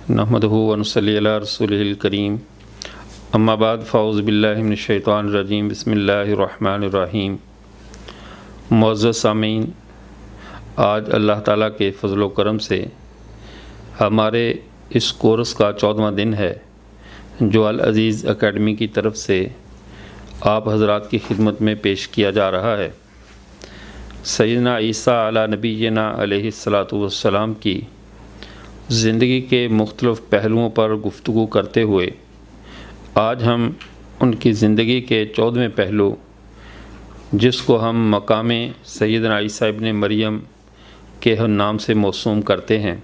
نحمدہ و نصلی علی رسولہ الکریم اما بعد فاعوذ باللہ من الشیطان الرجیم بسم اللہ الرحمن الرحیم۔ معزز سامعین، آج اللہ تعالیٰ کے فضل و کرم سے ہمارے اس کورس کا 14واں دن ہے جو العزیز اکیڈمی کی طرف سے آپ حضرات کی خدمت میں پیش کیا جا رہا ہے۔ سیدنا عیسیٰ علی نبینا علیہ الصلاۃ والسلام کی زندگی کے مختلف پہلوؤں پر گفتگو کرتے ہوئے آج ہم ان کی زندگی کے 14ویں پہلو، جس کو ہم مقام سیدنا عیسیٰ ابن مریم کے نام سے موسوم کرتے ہیں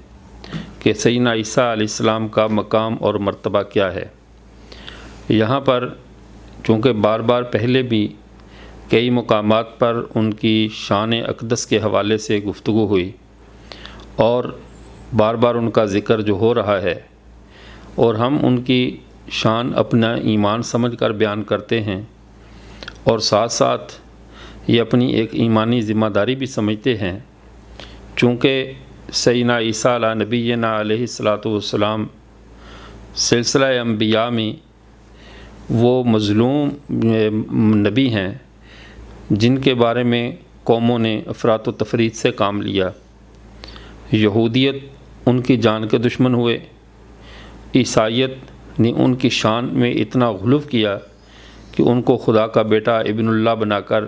کہ سیدنا عیسیٰ علیہ السلام کا مقام اور مرتبہ کیا ہے۔ یہاں پر چونکہ بار بار پہلے بھی کئی مقامات پر ان کی شان اقدس کے حوالے سے گفتگو ہوئی اور بار بار ان کا ذکر جو ہو رہا ہے اور ہم ان کی شان اپنا ایمان سمجھ کر بیان کرتے ہیں اور ساتھ ساتھ یہ اپنی ایک ایمانی ذمہ داری بھی سمجھتے ہیں، چونکہ سیدنا عیسیٰ علی نبینا علیہ الصلاۃ والسلام سلسلہ انبیاء میں وہ مظلوم نبی ہیں جن کے بارے میں قوموں نے افراط و تفریط سے کام لیا۔ یہودیت ان کی جان کے دشمن ہوئے، عیسائیت نے ان کی شان میں اتنا غلو کیا کہ ان کو خدا کا بیٹا ابن اللہ بنا کر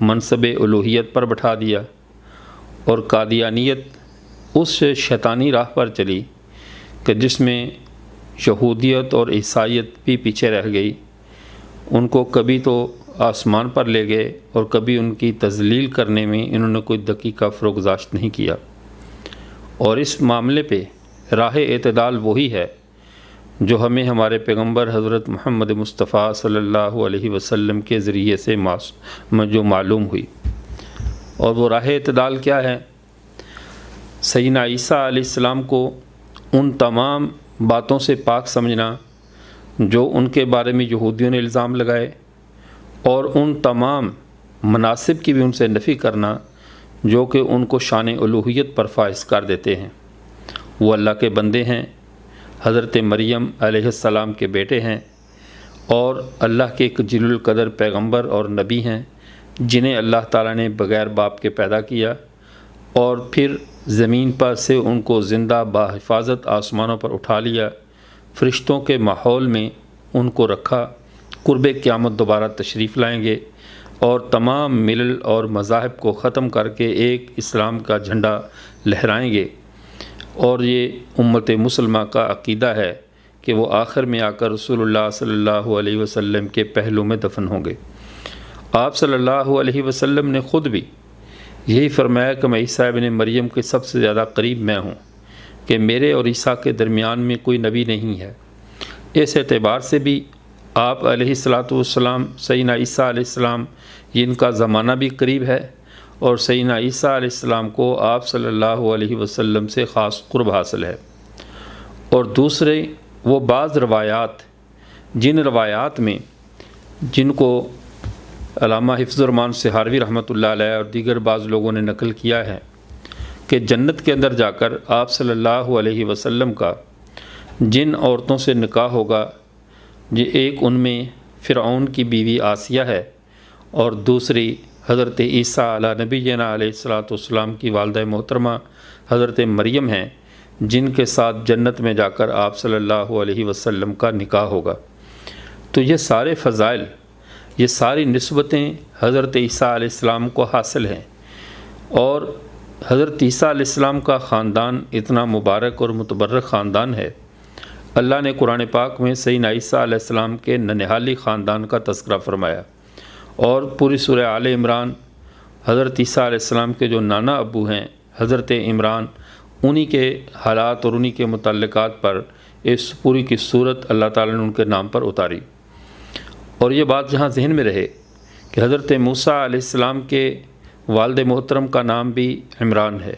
منصب الوہیت پر بٹھا دیا، اور قادیانیت اس شیطانی راہ پر چلی کہ جس میں یہودیت اور عیسائیت بھی پیچھے رہ گئی۔ ان کو کبھی تو آسمان پر لے گئے اور کبھی ان کی تذلیل کرنے میں انہوں نے کوئی دقیقہ فروگزاشت نہیں کیا۔ اور اس معاملے پہ راہ اعتدال وہی ہے جو ہمیں ہمارے پیغمبر حضرت محمد مصطفیٰ صلی اللہ علیہ وسلم کے ذریعے سے جو معلوم ہوئی۔ اور وہ راہ اعتدال کیا ہے؟ سیدنا عیسیٰ علیہ السلام کو ان تمام باتوں سے پاک سمجھنا جو ان کے بارے میں یہودیوں نے الزام لگائے، اور ان تمام مناسب کی بھی ان سے نفی کرنا جو کہ ان کو شان الوہیت پر فائز کر دیتے ہیں۔ وہ اللہ کے بندے ہیں، حضرت مریم علیہ السلام کے بیٹے ہیں، اور اللہ کے ایک جلیل القدر پیغمبر اور نبی ہیں جنہیں اللہ تعالیٰ نے بغیر باپ کے پیدا کیا اور پھر زمین پر سے ان کو زندہ بحفاظت آسمانوں پر اٹھا لیا، فرشتوں کے ماحول میں ان کو رکھا، قرب قیامت دوبارہ تشریف لائیں گے اور تمام ملل اور مذاہب کو ختم کر کے ایک اسلام کا جھنڈا لہرائیں گے۔ اور یہ امت مسلمہ کا عقیدہ ہے کہ وہ آخر میں آ کر رسول اللہ صلی اللہ علیہ وسلم کے پہلو میں دفن ہوں گے۔ آپ صلی اللہ علیہ وسلم نے خود بھی یہی فرمایا کہ میں عیسیٰ ابن مریم کے سب سے زیادہ قریب میں ہوں، کہ میرے اور عیسیٰ کے درمیان میں کوئی نبی نہیں ہے۔ اس اعتبار سے بھی آپ علیہ الصلاۃ والسلام سیدنا عیسیٰ علیہ السلام ان کا زمانہ بھی قریب ہے، اور سیدنا عیسیٰ علیہ السلام کو آپ صلی اللہ علیہ وسلم سے خاص قرب حاصل ہے۔ اور دوسرے وہ بعض روایات، جن روایات میں جن کو علامہ حفظ الرحمن سہاروی رحمۃ اللہ علیہ اور دیگر بعض لوگوں نے نقل کیا ہے کہ جنت کے اندر جا کر آپ صلی اللہ علیہ وسلم کا جن عورتوں سے نکاح ہوگا، ایک ان میں فرعون کی بیوی آسیہ ہے، اور دوسری حضرت عیسیٰ علی نبینا علیہ الصلاۃ والسلام کی والدہ محترمہ حضرت مریم ہیں، جن کے ساتھ جنت میں جا کر آپ صلی اللہ علیہ وسلم کا نکاح ہوگا۔ تو یہ سارے فضائل، یہ ساری نسبتیں حضرت عیسیٰ علیہ السلام کو حاصل ہیں، اور حضرت عیسیٰ علیہ السلام کا خاندان اتنا مبارک اور متبرک خاندان ہے۔ اللہ نے قرآن پاک میں سیدنا عیسیٰ علیہ السلام کے ننہالی خاندان کا تذکرہ فرمایا، اور پوری سورہ آل عمران حضرت عیسیٰ علیہ السلام کے جو نانا ابو ہیں حضرت عمران، انہی کے حالات اور انہی کے متعلقات پر اس پوری کی صورت اللہ تعالیٰ نے ان کے نام پر اتاری۔ اور یہ بات جہاں ذہن میں رہے کہ حضرت موسیٰ علیہ السلام کے والد محترم کا نام بھی عمران ہے۔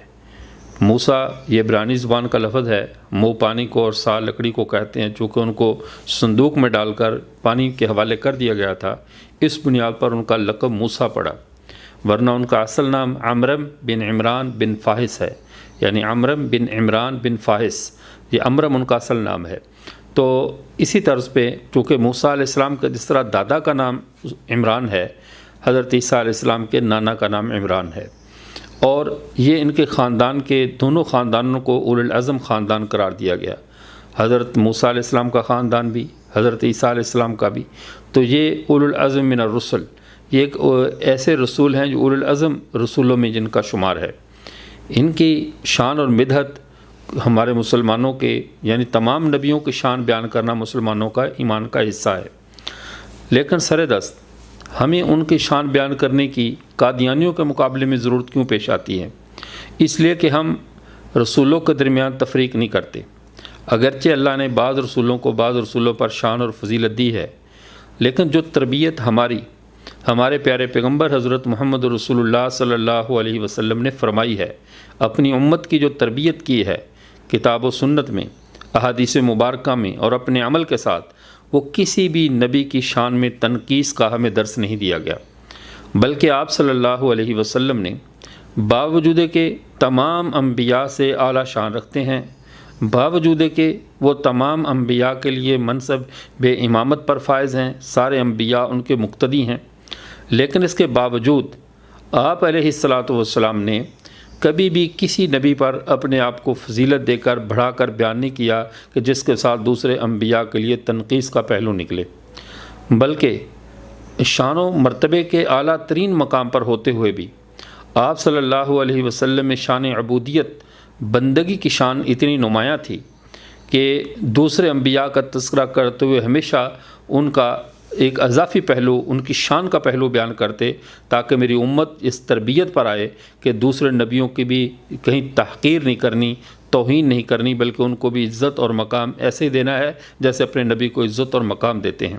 موسیٰ یہ عبرانی زبان کا لفظ ہے، مو پانی کو اور سا لکڑی کو کہتے ہیں، چونکہ ان کو صندوق میں ڈال کر پانی کے حوالے کر دیا گیا تھا، اس بنیاد پر ان کا لقب موسیٰ پڑا۔ ورنہ ان کا اصل نام عمرم بن عمران بن فاحص ہے، یعنی عمرم بن عمران بن فاحص، یہ عمرم ان کا اصل نام ہے۔ تو اسی طرز پہ چونکہ موسیٰ علیہ السلام کا جس طرح دادا کا نام عمران ہے، حضرت عیسیٰ علیہ السلام کے نانا کا نام عمران ہے، اور یہ ان کے خاندان کے دونوں خاندانوں کو اولو العزم خاندان قرار دیا گیا، حضرت موسیٰ علیہ السلام کا خاندان بھی، حضرت عیسیٰ علیہ السلام کا بھی۔ تو یہ اولو العزم من الرسل، یہ ایک ایسے رسول ہیں جو اولو العزم رسولوں میں جن کا شمار ہے۔ ان کی شان اور مدحت ہمارے مسلمانوں کے، یعنی تمام نبیوں کی شان بیان کرنا مسلمانوں کا ایمان کا حصہ ہے، لیکن سر دست ہمیں ان کی شان بیان کرنے کی قادیانیوں کے مقابلے میں ضرورت کیوں پیش آتی ہے؟ اس لیے کہ ہم رسولوں کے درمیان تفریق نہیں کرتے۔ اگرچہ اللہ نے بعض رسولوں کو بعض رسولوں پر شان اور فضیلت دی ہے، لیکن جو تربیت ہمارے پیارے پیغمبر حضرت محمد رسول اللہ صلی اللہ علیہ وسلم نے فرمائی ہے، اپنی امت کی جو تربیت کی ہے کتاب و سنت میں، احادیث مبارکہ میں اور اپنے عمل کے ساتھ، وہ کسی بھی نبی کی شان میں تنقیص کا ہمیں درس نہیں دیا گیا، بلکہ آپ صلی اللہ علیہ وسلم نے باوجود کہ تمام انبیاء سے اعلیٰ شان رکھتے ہیں، باوجود کہ وہ تمام انبیاء کے لیے منصب بے امامت پر فائز ہیں، سارے انبیاء ان کے مقتدی ہیں، لیکن اس کے باوجود آپ علیہ الصلاۃ والسلام نے کبھی بھی کسی نبی پر اپنے آپ کو فضیلت دے کر بڑھا کر بیان نہیں کیا کہ جس کے ساتھ دوسرے انبیاء کے لیے تنقیص کا پہلو نکلے، بلکہ شان و مرتبے کے اعلیٰ ترین مقام پر ہوتے ہوئے بھی آپ صلی اللہ علیہ وسلم میں شان عبودیت، بندگی کی شان اتنی نمایاں تھی کہ دوسرے انبیاء کا تذکرہ کرتے ہوئے ہمیشہ ان کا ایک اضافی پہلو، ان کی شان کا پہلو بیان کرتے، تاکہ میری امت اس تربیت پر آئے کہ دوسرے نبیوں کی بھی کہیں تحقیر نہیں کرنی، توہین نہیں کرنی، بلکہ ان کو بھی عزت اور مقام ایسے ہی دینا ہے جیسے اپنے نبی کو عزت اور مقام دیتے ہیں۔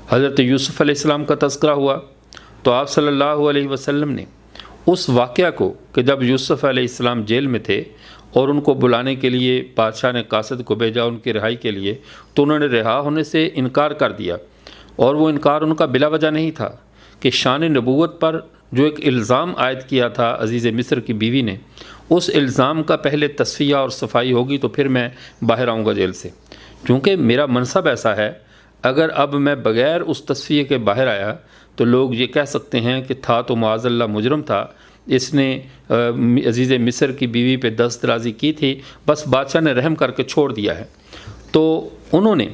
حضرت یوسف علیہ السلام کا تذکرہ ہوا تو آپ صلی اللہ علیہ وسلم نے اس واقعہ کو کہ جب یوسف علیہ السلام جیل میں تھے اور ان کو بلانے کے لیے بادشاہ نے قاصد کو بھیجا ان کی رہائی کے لیے، تو انہوں نے رہا ہونے سے انکار کر دیا، اور وہ انکار ان کا بلا وجہ نہیں تھا کہ شان نبوت پر جو ایک الزام عائد کیا تھا عزیز مصر کی بیوی نے، اس الزام کا پہلے تصفیہ اور صفائی ہوگی تو پھر میں باہر آؤں گا جیل سے، کیونکہ میرا منصب ایسا ہے، اگر اب میں بغیر اس تصفیے کے باہر آیا تو لوگ یہ کہہ سکتے ہیں کہ تھا تو معاذ اللہ مجرم تھا، اس نے عزیز مصر کی بیوی پہ دست درازی کی تھی، بس بادشاہ نے رحم کر کے چھوڑ دیا ہے۔ تو انہوں نے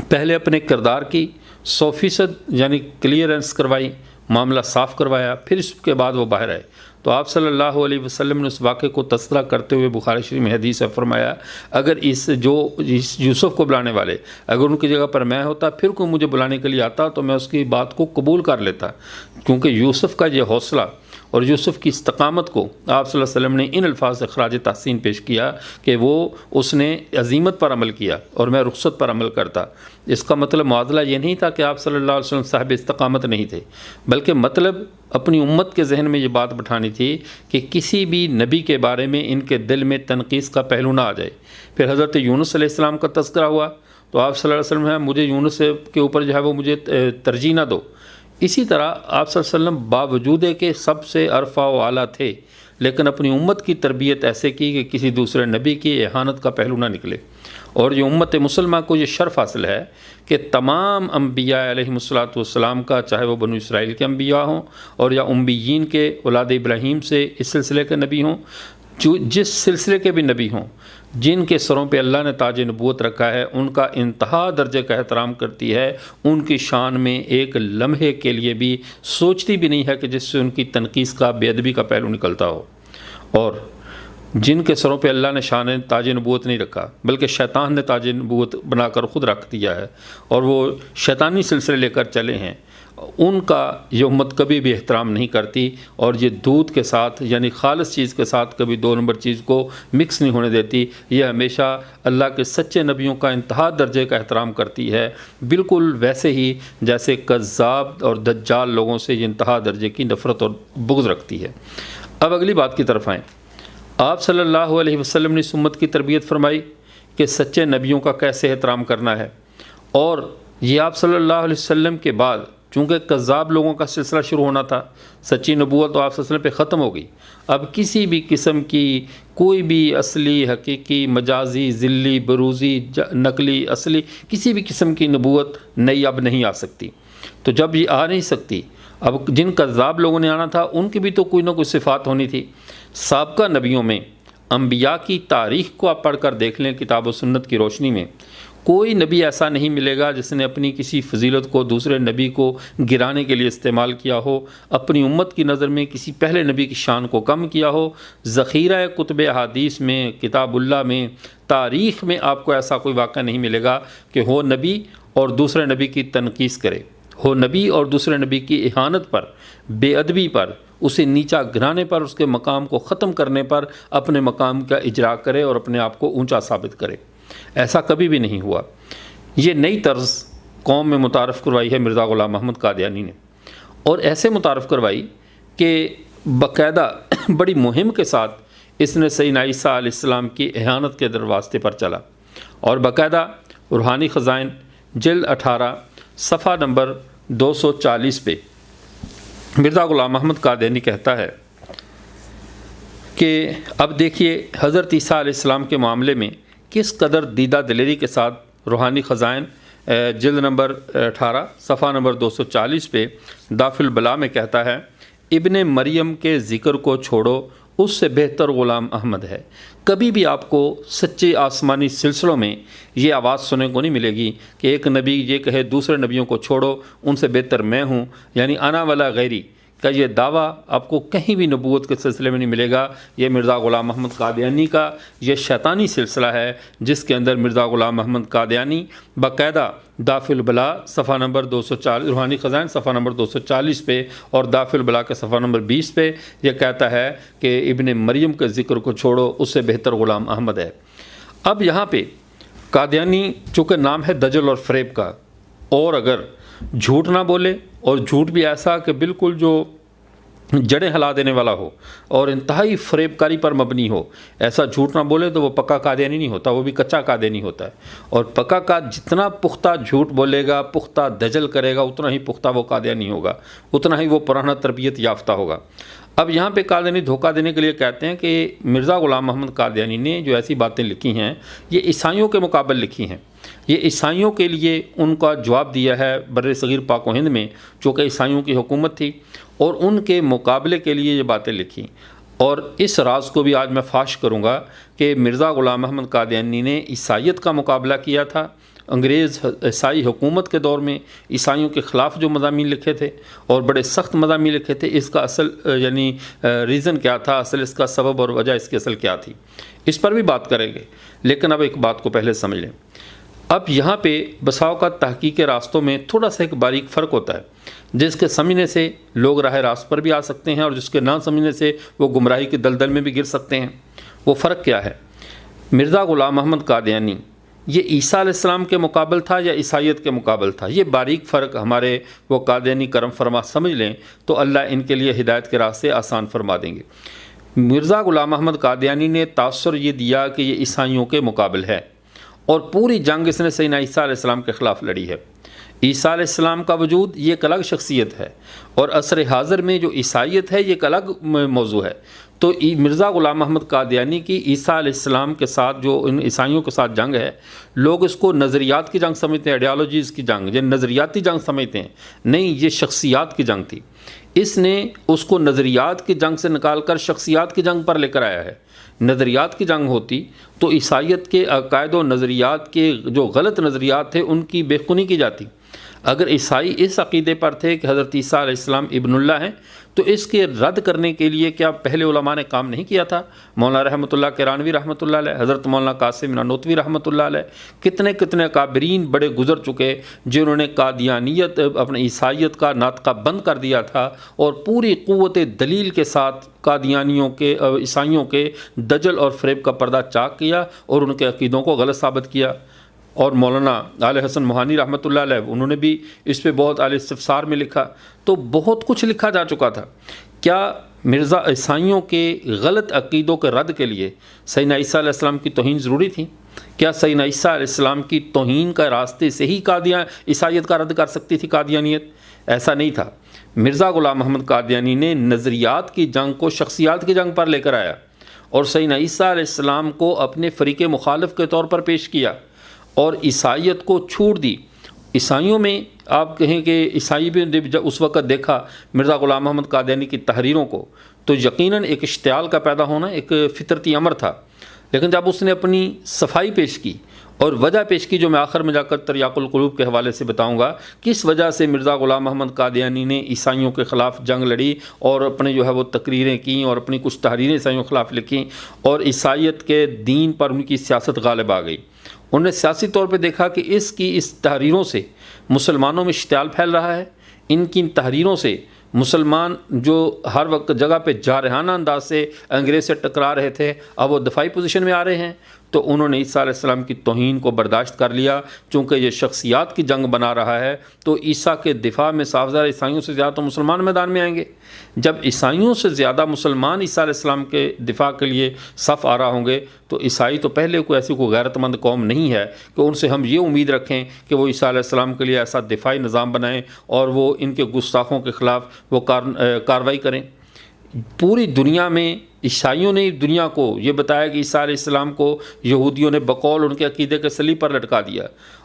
پہلے اپنے کردار کی 100% یعنی کلیئرنس کروائی، معاملہ صاف کروایا، پھر اس کے بعد وہ باہر آئے۔ تو آپ صلی اللہ علیہ وسلم نے اس واقعے کو تذکرہ کرتے ہوئے بخاری شریف میں حدیث ہے فرمایا، اگر اس یوسف کو بلانے والے اگر ان کی جگہ پر میں ہوتا، پھر کوئی مجھے بلانے کے لیے آتا تو میں اس کی بات کو قبول کر لیتا، کیونکہ یوسف کا یہ حوصلہ اور یوسف کی استقامت کو آپ صلی اللہ علیہ وسلم نے ان الفاظ سے خراج تحسین پیش کیا کہ اس نے عزیمت پر عمل کیا اور میں رخصت پر عمل کرتا۔ اس کا مطلب معادلہ یہ نہیں تھا کہ آپ صلی اللہ علیہ وسلم صاحب استقامت نہیں تھے، بلکہ مطلب اپنی امت کے ذہن میں یہ بات بٹھانی تھی کہ کسی بھی نبی کے بارے میں ان کے دل میں تنقیص کا پہلو نہ آ جائے۔ پھر حضرت یونس علیہ السلام کا تذکرہ ہوا تو آپ صلی اللہ علیہ وسلم ہے مجھے یونس کے اوپر جو ہے وہ مجھے ترجیح نہ دو۔ اسی طرح آپ صلی اللہ علیہ وسلم باوجود کہ سب سے عرفہ و اعلیٰ تھے، لیکن اپنی امت کی تربیت ایسے کی کہ کسی دوسرے نبی کی اہانت کا پہلو نہ نکلے، اور یہ امت مسلمہ کو یہ شرف حاصل ہے کہ تمام انبیاء علیہم الصلاۃ والسلام کا، چاہے وہ بنو اسرائیل کے انبیاء ہوں اور یا امیین کے اولاد ابراہیم سے اس سلسلے کے نبی ہوں، جس سلسلے کے بھی نبی ہوں، جن کے سروں پہ اللہ نے تاج نبوت رکھا ہے، ان کا انتہا درجے کا احترام کرتی ہے، ان کی شان میں ایک لمحے کے لیے بھی سوچتی بھی نہیں ہے کہ جس سے ان کی تنقیص کا، بے ادبی کا پہلو نکلتا ہو۔ اور جن کے سروں پہ اللہ نے شان تاج نبوت نہیں رکھا بلکہ شیطان نے تاج نبوت بنا کر خود رکھ دیا ہے اور وہ شیطانی سلسلے لے کر چلے ہیں، ان کا یہ امت کبھی بھی احترام نہیں کرتی، اور یہ دودھ کے ساتھ یعنی خالص چیز کے ساتھ کبھی 2 نمبر چیز کو مکس نہیں ہونے دیتی۔ یہ ہمیشہ اللہ کے سچے نبیوں کا انتہا درجے کا احترام کرتی ہے، بالکل ویسے ہی جیسے کذاب اور دجال لوگوں سے یہ انتہا درجے کی نفرت اور بغض رکھتی ہے۔ اب اگلی بات کی طرف آئیں۔ آپ صلی اللہ علیہ وسلم نے اس امت کی تربیت فرمائی کہ سچے نبیوں کا کیسے احترام کرنا ہے، اور یہ آپ صلی اللہ علیہ وسلم کے بعد چونکہ کذاب لوگوں کا سلسلہ شروع ہونا تھا، سچی نبوت تو آپ صلی اللہ علیہ وسلم پہ ختم ہو گئی، اب کسی بھی قسم کی کوئی بھی اصلی حقیقی مجازی ذلی بروزی نقلی اصلی کسی بھی قسم کی نبوت نئی اب نہیں آ سکتی۔ تو جب یہ آ نہیں سکتی، اب جن کذاب لوگوں نے آنا تھا ان کی بھی تو کوئی نہ کوئی صفات ہونی تھی۔ سابقہ نبیوں میں انبیاء کی تاریخ کو آپ پڑھ کر دیکھ لیں کتاب و سنت کی روشنی میں، کوئی نبی ایسا نہیں ملے گا جس نے اپنی کسی فضیلت کو دوسرے نبی کو گرانے کے لیے استعمال کیا ہو، اپنی امت کی نظر میں کسی پہلے نبی کی شان کو کم کیا ہو۔ ذخیرہ کتب احادیث میں، کتاب اللہ میں، تاریخ میں آپ کو ایسا کوئی واقعہ نہیں ملے گا کہ ہو نبی اور دوسرے نبی کی تنقیص کرے، ہو نبی اور دوسرے نبی کی اہانت پر، بے ادبی پر، اسے نیچا گرانے پر، اس کے مقام کو ختم کرنے پر اپنے مقام کا اجرا کرے اور اپنے آپ کو اونچا ثابت کرے۔ ایسا کبھی بھی نہیں ہوا۔ یہ نئی طرز قوم میں متعارف کروائی ہے مرزا غلام محمد قادیانی نے، اور ایسے متعارف کروائی کہ باقاعدہ بڑی مہم کے ساتھ اس نے سیدنا عیسیٰ علیہ السلام کی اہانت کے درواستے پر چلا، اور باقاعدہ روحانی خزائن جلد 18 صفحہ نمبر 240 پہ مرزا غلام محمد قادیانی کہتا ہے کہ اب دیکھیے حضرت عیسیٰ علیہ السلام کے معاملے میں کس قدر دیدہ دلیری کے ساتھ روحانی خزائن جلد نمبر 18 صفحہ نمبر 240 پہ دافع البلا میں کہتا ہے، ابن مریم کے ذکر کو چھوڑو، اس سے بہتر غلام احمد ہے۔ کبھی بھی آپ کو سچے آسمانی سلسلوں میں یہ آواز سننے کو نہیں ملے گی کہ ایک نبی یہ کہے دوسرے نبیوں کو چھوڑو، ان سے بہتر میں ہوں، یعنی انا ولا غیری کا یہ دعویٰ آپ کو کہیں بھی نبوت کے سلسلے میں نہیں ملے گا۔ یہ مرزا غلام محمد قادیانی کا یہ شیطانی سلسلہ ہے جس کے اندر مرزا غلام محمد قادیانی باقاعدہ دافع البلا صفحہ نمبر 240 روحانی خزائن صفحہ نمبر 240 پہ اور دافع البلا کے صفحہ نمبر 20 پہ یہ کہتا ہے کہ ابن مریم کے ذکر کو چھوڑو، اس سے بہتر غلام احمد ہے۔ اب یہاں پہ قادیانی چونکہ نام ہے دجل اور فریب کا، اور اگر جھوٹ نہ بولے اور جھوٹ بھی ایسا کہ بالکل جو جڑیں ہلا دینے والا ہو اور انتہائی فریب کاری پر مبنی ہو، ایسا جھوٹ نہ بولے تو وہ پکا قادیانی نہیں ہوتا، وہ بھی کچا قادیانی ہوتا ہے۔ اور پکا کا جتنا پختہ جھوٹ بولے گا، پختہ دجل کرے گا، اتنا ہی پختہ وہ قادیانی ہوگا، اتنا ہی وہ پرانا تربیت یافتہ ہوگا۔ اب یہاں پہ قادیانی دھوکہ دینے کے لیے کہتے ہیں کہ مرزا غلام محمد قادیانی نے جو ایسی باتیں لکھی ہیں یہ عیسائیوں کے مقابل لکھی ہیں، یہ عیسائیوں کے لیے ان کا جواب دیا ہے بر صغیر پاک و ہند میں، چونکہ عیسائیوں کی حکومت تھی، اور ان کے مقابلے کے لیے یہ باتیں لکھی۔ اور اس راز کو بھی آج میں فاش کروں گا کہ مرزا غلام محمد قادیانی نے عیسائیت کا مقابلہ کیا تھا انگریز عیسائی حکومت کے دور میں، عیسائیوں کے خلاف جو مضامین لکھے تھے اور بڑے سخت مضامین لکھے تھے، اس کا اصل یعنی ریزن کیا تھا، اصل اس کا سبب اور وجہ اس کی اصل کیا تھی، اس پر بھی بات کریں گے۔ لیکن اب ایک بات کو پہلے سمجھ لیں۔ اب یہاں پہ بساؤ کا تحقیق کے راستوں میں تھوڑا سا ایک باریک فرق ہوتا ہے، جس کے سمجھنے سے لوگ راہ راست پر بھی آ سکتے ہیں اور جس کے نہ سمجھنے سے وہ گمراہی کے دلدل میں بھی گر سکتے ہیں۔ وہ فرق کیا ہے؟ مرزا غلام محمد قادیانی یہ عیسیٰ علیہ السلام کے مقابل تھا یا عیسائیت کے مقابل تھا؟ یہ باریک فرق ہمارے وہ قادیانی کرم فرما سمجھ لیں تو اللہ ان کے لیے ہدایت کے راستے آسان فرما دیں گے۔ مرزا غلام محمد قادیانی نے تاثر یہ دیا کہ یہ عیسائیوں کے مقابل ہے، اور پوری جنگ اس نے سیدنا عیسیٰ علیہ السلام کے خلاف لڑی ہے۔ عیسیٰ علیہ السلام کا وجود یہ ایک الگ شخصیت ہے، اور عصر حاضر میں جو عیسائیت ہے یہ ایک الگ موضوع ہے۔ تو مرزا غلام محمد قادیانی کی عیسیٰ علیہ السلام کے ساتھ جو ان عیسائیوں کے ساتھ جنگ ہے، لوگ اس کو نظریات کی جنگ سمجھتے ہیں، آئیڈیالوجیز کی جنگ، یہ نظریاتی جنگ سمجھتے ہیں، نہیں، یہ شخصیات کی جنگ تھی۔ اس نے اس کو نظریات کی جنگ سے نکال کر شخصیات کی جنگ پر لے کر آیا ہے۔ نظریات کی جنگ ہوتی تو عیسائیت کے عقائد و نظریات کے جو غلط نظریات تھے ان کی بے خونی کی جاتی۔ اگر عیسائی اس عقیدے پر تھے کہ حضرت عیسیٰ علیہ السلام ابن اللہ ہیں تو اس کے رد کرنے کے لیے کیا پہلے علماء نے کام نہیں کیا تھا؟ مولانا رحمۃ اللہ کرانوی رحمۃ اللہ علیہ، حضرت مولانا قاسم نانوتوی رحمۃ اللہ علیہ، کتنے کتنے اکابرین بڑے گزر چکے جنہوں نے قادیانیت اپنے عیسائیت کا ناطقہ بند کر دیا تھا اور پوری قوت دلیل کے ساتھ قادیانیوں کے عیسائیوں کے دجل اور فریب کا پردہ چاک کیا اور ان کے عقیدوں کو غلط ثابت کیا۔ اور مولانا علی حسن موہانی رحمۃ اللہ علیہ انہوں نے بھی اس پہ بہت اعلی استفسار میں لکھا، تو بہت کچھ لکھا جا چکا تھا۔ کیا مرزا عیسائیوں کے غلط عقیدوں کے رد کے لیے سیدنا عیسیٰ علیہ السلام کی توہین ضروری تھی؟ کیا سیدنا عیسیٰ علیہ السلام کی توہین کا راستے سے ہی عیسائیت کا رد کر سکتی تھی قادیانیت؟ ایسا نہیں تھا۔ مرزا غلام محمد قادیانی نے نظریات کی جنگ کو شخصیات کی جنگ پر لے کر آیا اور سیدنا عیسیٰ علیہ السلام کو اپنے فریق مخالف کے طور پر پیش کیا اور عیسائیت کو چھوڑ دی۔ عیسائیوں میں آپ کہیں کہ عیسائی بھی جب اس وقت دیکھا مرزا غلام محمد قادیانی کی تحریروں کو تو یقیناً ایک اشتعال کا پیدا ہونا ایک فطرتی امر تھا، لیکن جب اس نے اپنی صفائی پیش کی اور وجہ پیش کی جو میں آخر میں جا کر تریاق القلوب کے حوالے سے بتاؤں گا، کس وجہ سے مرزا غلام محمد قادیانی نے عیسائیوں کے خلاف جنگ لڑی اور اپنے جو ہے وہ تقریریں کیں اور اپنی کچھ تحریریں عیسائیوں کے خلاف لکھیں اور عیسائیت کے دین پر ان کی سیاست غالب آ گئی۔ انہوں نے سیاسی طور پہ دیکھا کہ اس تحریروں سے مسلمانوں میں اشتعال پھیل رہا ہے، ان کی تحریروں سے مسلمان جو ہر وقت جگہ پہ جارحانہ انداز سے انگریز سے ٹکرا رہے تھے اب وہ دفاعی پوزیشن میں آ رہے ہیں، تو انہوں نے عیسیٰ علیہ السلام کی توہین کو برداشت کر لیا۔ چونکہ یہ شخصیات کی جنگ بنا رہا ہے تو عیسیٰ کے دفاع میں صاف ظاہر عیسائیوں سے زیادہ تو مسلمان میدان میں آئیں گے۔ جب عیسائیوں سے زیادہ مسلمان عیسیٰ علیہ السلام کے دفاع کے لیے صف آ رہا ہوں گے تو عیسائی تو پہلے کوئی ایسی کوئی غیرت مند قوم نہیں ہے کہ ان سے ہم یہ امید رکھیں کہ وہ عیسیٰ علیہ السلام کے لیے ایسا دفاعی نظام بنائیں اور وہ ان کے گستاخوں کے خلاف وہ کارروائی کریں۔ پوری دنیا میں عیسائیوں نے دنیا کو یہ بتایا کہ عیسیٰ علیہ السلام کو یہودیوں نے بقول ان کے عقیدے کے صلیب پر لٹکا دیا،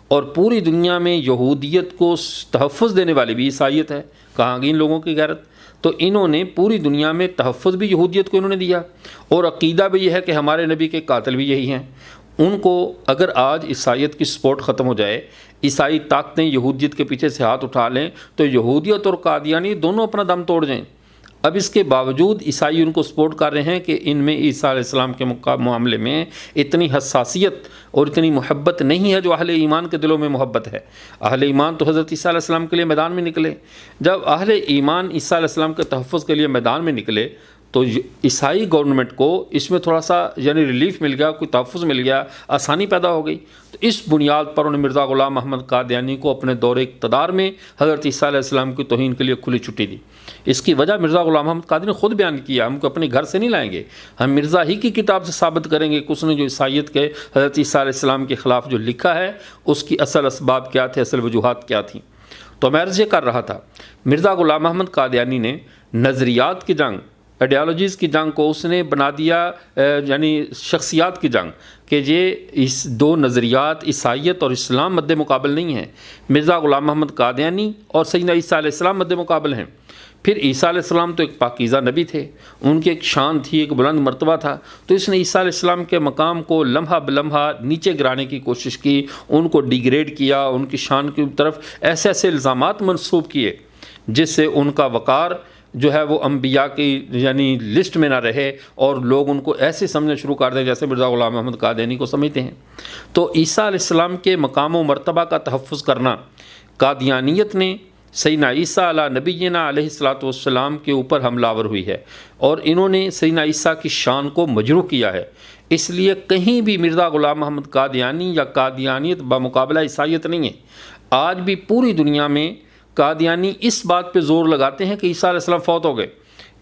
اور پوری دنیا میں یہودیت کو تحفظ دینے والی بھی عیسائیت ہے۔ کہاں گئی ان لوگوں کی غیرت؟ تو انہوں نے پوری دنیا میں تحفظ بھی یہودیت کو انہوں نے دیا، اور عقیدہ بھی یہ ہے کہ ہمارے نبی کے قاتل بھی یہی ہیں۔ ان کو اگر آج عیسائیت کی سپورٹ ختم ہو جائے، عیسائی طاقتیں یہودیت کے پیچھے سے ہاتھ اٹھا لیں تو یہودیت اور قادیانی دونوں اپنا دم توڑ جائیں۔ اب اس کے باوجود عیسائی ان کو سپورٹ کر رہے ہیں کہ ان میں عیسیٰ علیہ السلام کے معاملے میں اتنی حساسیت اور اتنی محبت نہیں ہے جو اہل ایمان کے دلوں میں محبت ہے۔ اہل ایمان تو حضرت عیسیٰ علیہ السلام کے لیے میدان میں نکلے۔ جب اہل ایمان عیسیٰ علیہ السلام کے تحفظ کے لیے میدان میں نکلے تو عیسائی گورنمنٹ کو اس میں تھوڑا سا ریلیف مل گیا، کوئی تحفظ مل گیا، آسانی پیدا ہو گئی۔ تو اس بنیاد پر انہوں نے مرزا غلام محمد قادیانی کو اپنے دور اقتدار میں حضرت عیسیٰ علیہ السلام کی توہین کے لیے کھلی چھٹی دی۔ اس کی وجہ مرزا غلام محمد قادیانی نے خود بیان کیا، ہم کو اپنے گھر سے نہیں لائیں گے، ہم مرزا ہی کی کتاب سے ثابت کریں گے کہ اس نے جو عیسائیت کے حضرت عیسیٰ علیہ السلام کے خلاف جو لکھا ہے اس کی اصل اسباب کیا تھے، اصل وجوہات کیا تھیں۔ تو میں عرض یہ کر رہا تھا، مرزا غلام محمد قادیانی نے نظریات کی جنگ، آئیڈیالوجیز کی جنگ کو اس نے بنا دیا یعنی شخصیات کی جنگ، کہ یہ اس دو نظریات عیسائیت اور اسلام مد مقابل نہیں ہیں، مرزا غلام محمد قادیانی اور سیدنا عیسیٰ علیہ السلام مد مقابل ہیں۔ پھر عیسیٰ علیہ السلام تو ایک پاکیزہ نبی تھے، ان کی ایک شان تھی، ایک بلند مرتبہ تھا، تو اس نے عیسیٰ علیہ السلام کے مقام کو لمحہ بلمحہ نیچے گرانے کی کوشش کی، ان کو ڈیگریڈ کیا، ان کی شان کی طرف ایسے ایسے الزامات منسوب کیے جس سے ان کا وقار جو ہے وہ انبیاء کی یعنی لسٹ میں نہ رہے اور لوگ ان کو ایسے سمجھنا شروع کر دیں جیسے مرزا غلام محمد قادیانی کو سمجھتے ہیں۔ تو عیسیٰ علیہ السلام کے مقام و مرتبہ کا تحفظ کرنا قادیانیت نے سیدنا عیسیٰ علیہ نبینا علیہ الصلوۃ والسلام کے اوپر حملہ آور ہوئی ہے، اور انہوں نے سیدنا عیسیٰ کی شان کو مجروح کیا ہے۔ اس لیے کہیں بھی مرزا غلام محمد قادیانی یا قادیانیت بمقابلہ عیسائیت نہیں ہے۔ آج بھی پوری دنیا میں قادیانی اس بات پہ زور لگاتے ہیں کہ عیسیٰ علیہ السلام فوت ہو گئے،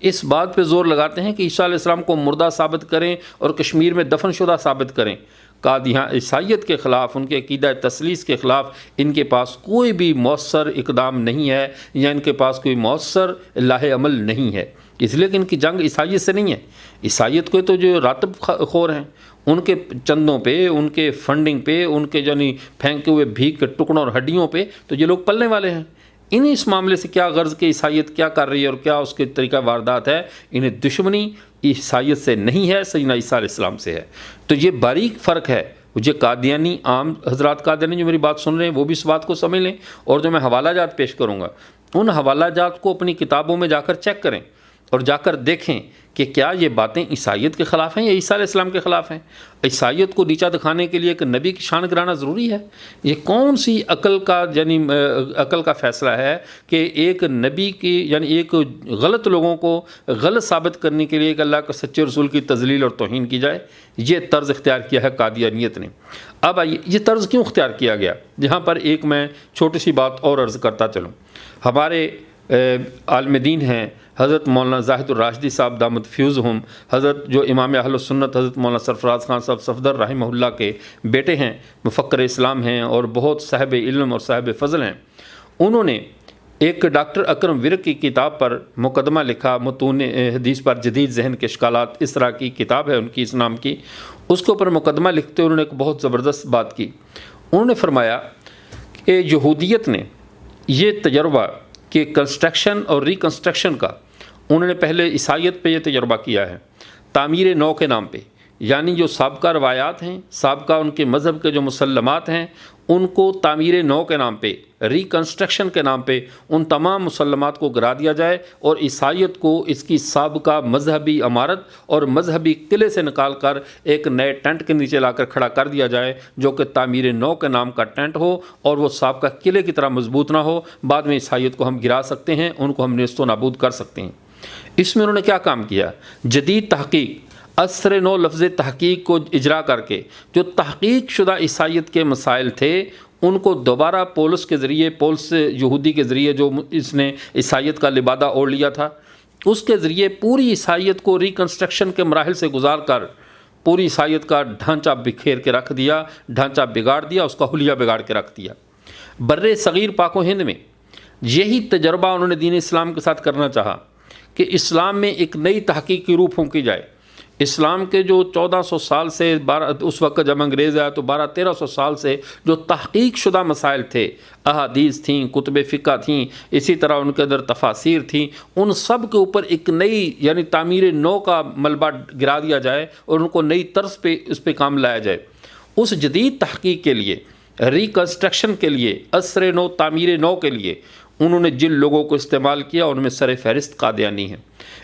اس بات پہ زور لگاتے ہیں کہ عیسیٰ علیہ السلام کو مردہ ثابت کریں اور کشمیر میں دفن شدہ ثابت کریں۔ عیسائیت کے خلاف، ان کے عقیدہ تثلیث کے خلاف ان کے پاس کوئی بھی مؤثر اقدام نہیں ہے، یا ان کے پاس کوئی مؤثر لاہ عمل نہیں ہے، اس لیے کہ ان کی جنگ عیسائیت سے نہیں ہے۔ عیسائیت کو تو جو راتب خور ہیں ان کے چندوں پہ، ان کے فنڈنگ پہ، ان کے یعنی پھینکے ہوئے بھیک کے ٹکڑوں اور ہڈیوں پہ تو یہ لوگ پلنے والے ہیں۔ انہیں اس معاملے سے کیا غرض کہ عیسائیت کیا کر رہی ہے اور کیا اس کے طریقہ واردات ہے، انہیں دشمنی عیسائیت سے نہیں ہے، سیدنا عیسیٰ علیہ السلام سے ہے۔ تو یہ باریک فرق ہے۔ جو قادیانی عام حضرات قادیانی جو میری بات سن رہے ہیں وہ بھی اس بات کو سمجھ لیں، اور جو میں حوالہ جات پیش کروں گا ان حوالہ جات کو اپنی کتابوں میں جا کر چیک کریں اور جا کر دیکھیں کہ کیا یہ باتیں عیسائیت کے خلاف ہیں یا عیسیٰ علیہ السلام کے خلاف ہیں۔ عیسائیت کو نیچا دکھانے کے لیے ایک نبی کی شان گرانا ضروری ہے؟ یہ کون سی عقل کا یعنی عقل کا فیصلہ ہے کہ ایک نبی کی یعنی ایک غلط لوگوں کو غلط ثابت کرنے کے لیے کہ اللہ کے سچے رسول کی تذلیل اور توہین کی جائے؟ یہ طرز اختیار کیا ہے قادیانیت نے۔ اب آئیے یہ طرز کیوں اختیار کیا گیا، یہاں پر ایک میں چھوٹی سی بات اور عرض کرتا چلوں۔ ہمارے عالم دین ہیں حضرت مولانا زاہد الراشدی صاحب دامت فیوزہم، حضرت جو امام اہل السنت حضرت مولانا سرفراز خان صاحب صفدر رحمہ اللہ کے بیٹے ہیں، مفکر اسلام ہیں اور بہت صاحب علم اور صاحب فضل ہیں۔ انہوں نے ایک ڈاکٹر اکرم ورک کی کتاب پر مقدمہ لکھا، متون حدیث پر جدید ذہن کے اشکالات، اس طرح کی کتاب ہے ان کی اس نام کی، اس کے اوپر مقدمہ لکھتے انہوں نے ایک بہت زبردست بات کی۔ انہوں نے فرمایا کہ یہودیت نے یہ تجربہ کہ کنسٹرکشن اور ریکنسٹرکشن کا، انہوں نے پہلے عیسائیت پہ یہ تجربہ کیا ہے تعمیر نو کے نام پہ، یعنی جو سابقہ روایات ہیں، سابقہ ان کے مذہب کے جو مسلمات ہیں، ان کو تعمیر نو کے نام پہ، ریکنسٹرکشن کے نام پہ ان تمام مسلمات کو گرا دیا جائے اور عیسائیت کو اس کی سابقہ مذہبی عمارت اور مذہبی قلعے سے نکال کر ایک نئے ٹینٹ کے نیچے لا کر کھڑا کر دیا جائے جو کہ تعمیر نو کے نام کا ٹینٹ ہو اور وہ سابقہ قلعے کی طرح مضبوط نہ ہو۔ بعد میں عیسائیت کو ہم گرا سکتے ہیں، ان کو ہم نیست و نابود کر سکتے ہیں۔ اس میں انہوں نے کیا کام کیا؟ جدید تحقیق، عصر نو لفظ تحقیق کو اجرا کر کے جو تحقیق شدہ عیسائیت کے مسائل تھے ان کو دوبارہ پولس کے ذریعے، پولس یہودی کے ذریعے جو اس نے عیسائیت کا لبادہ اوڑھ لیا تھا، اس کے ذریعے پوری عیسائیت کو ریکنسٹرکشن کے مراحل سے گزار کر پوری عیسائیت کا ڈھانچہ بکھیر کے رکھ دیا، ڈھانچہ بگاڑ دیا، اس کا حلیہ بگاڑ کے رکھ دیا۔ بر صغیر پاک و ہند میں یہی تجربہ انہوں نے دین اسلام کے ساتھ کرنا چاہا کہ اسلام میں ایک نئی تحقیق کی روح پھونکی جائے۔ اسلام کے جو 1400 سال سے اس وقت جب انگریز آیا تو 1200-1300 سال سے جو تحقیق شدہ مسائل تھے، احادیث تھیں، کتب فقہ تھیں، اسی طرح ان کے اندر تفاسیر تھیں، ان سب کے اوپر ایک نئی یعنی تعمیر نو کا ملبہ گرا دیا جائے اور ان کو نئی طرز پہ اس پہ کام لایا جائے۔ اس جدید تحقیق کے لیے، ریکنسٹرکشن کے لیے، عصر نو، تعمیر نو کے لیے انہوں نے جن لوگوں کو استعمال کیا ان میں سر فہرست قادیانی ہیں۔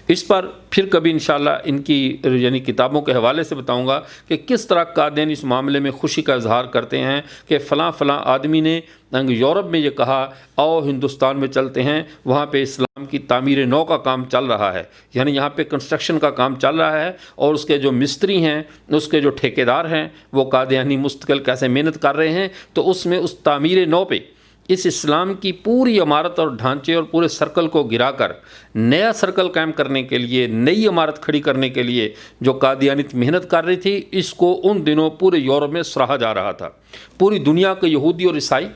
اس پر پھر کبھی انشاءاللہ ان کی یعنی کتابوں کے حوالے سے بتاؤں گا کہ کس طرح قادیانی اس معاملے میں خوشی کا اظہار کرتے ہیں کہ فلاں فلاں آدمی نے یورپ میں یہ کہا آؤ ہندوستان میں چلتے ہیں، وہاں پہ اسلام کی تعمیر نو کا کام چل رہا ہے، یعنی یہاں پہ کنسٹرکشن کا کام چل رہا ہے اور اس کے جو مستری ہیں، اس کے جو ٹھیکیدار ہیں، وہ قادیانی مستقل کیسے محنت کر رہے ہیں، تو اس میں اس تعمیر نو پہ اس اسلام کی پوری عمارت اور ڈھانچے اور پورے سرکل کو گرا کر نیا سرکل قائم کرنے کے لیے، نئی عمارت کھڑی کرنے کے لیے جو قادیانیت محنت کر رہی تھی، اس کو ان دنوں پورے یورپ میں سراہا جا رہا تھا۔ پوری دنیا کے یہودی اور عیسائی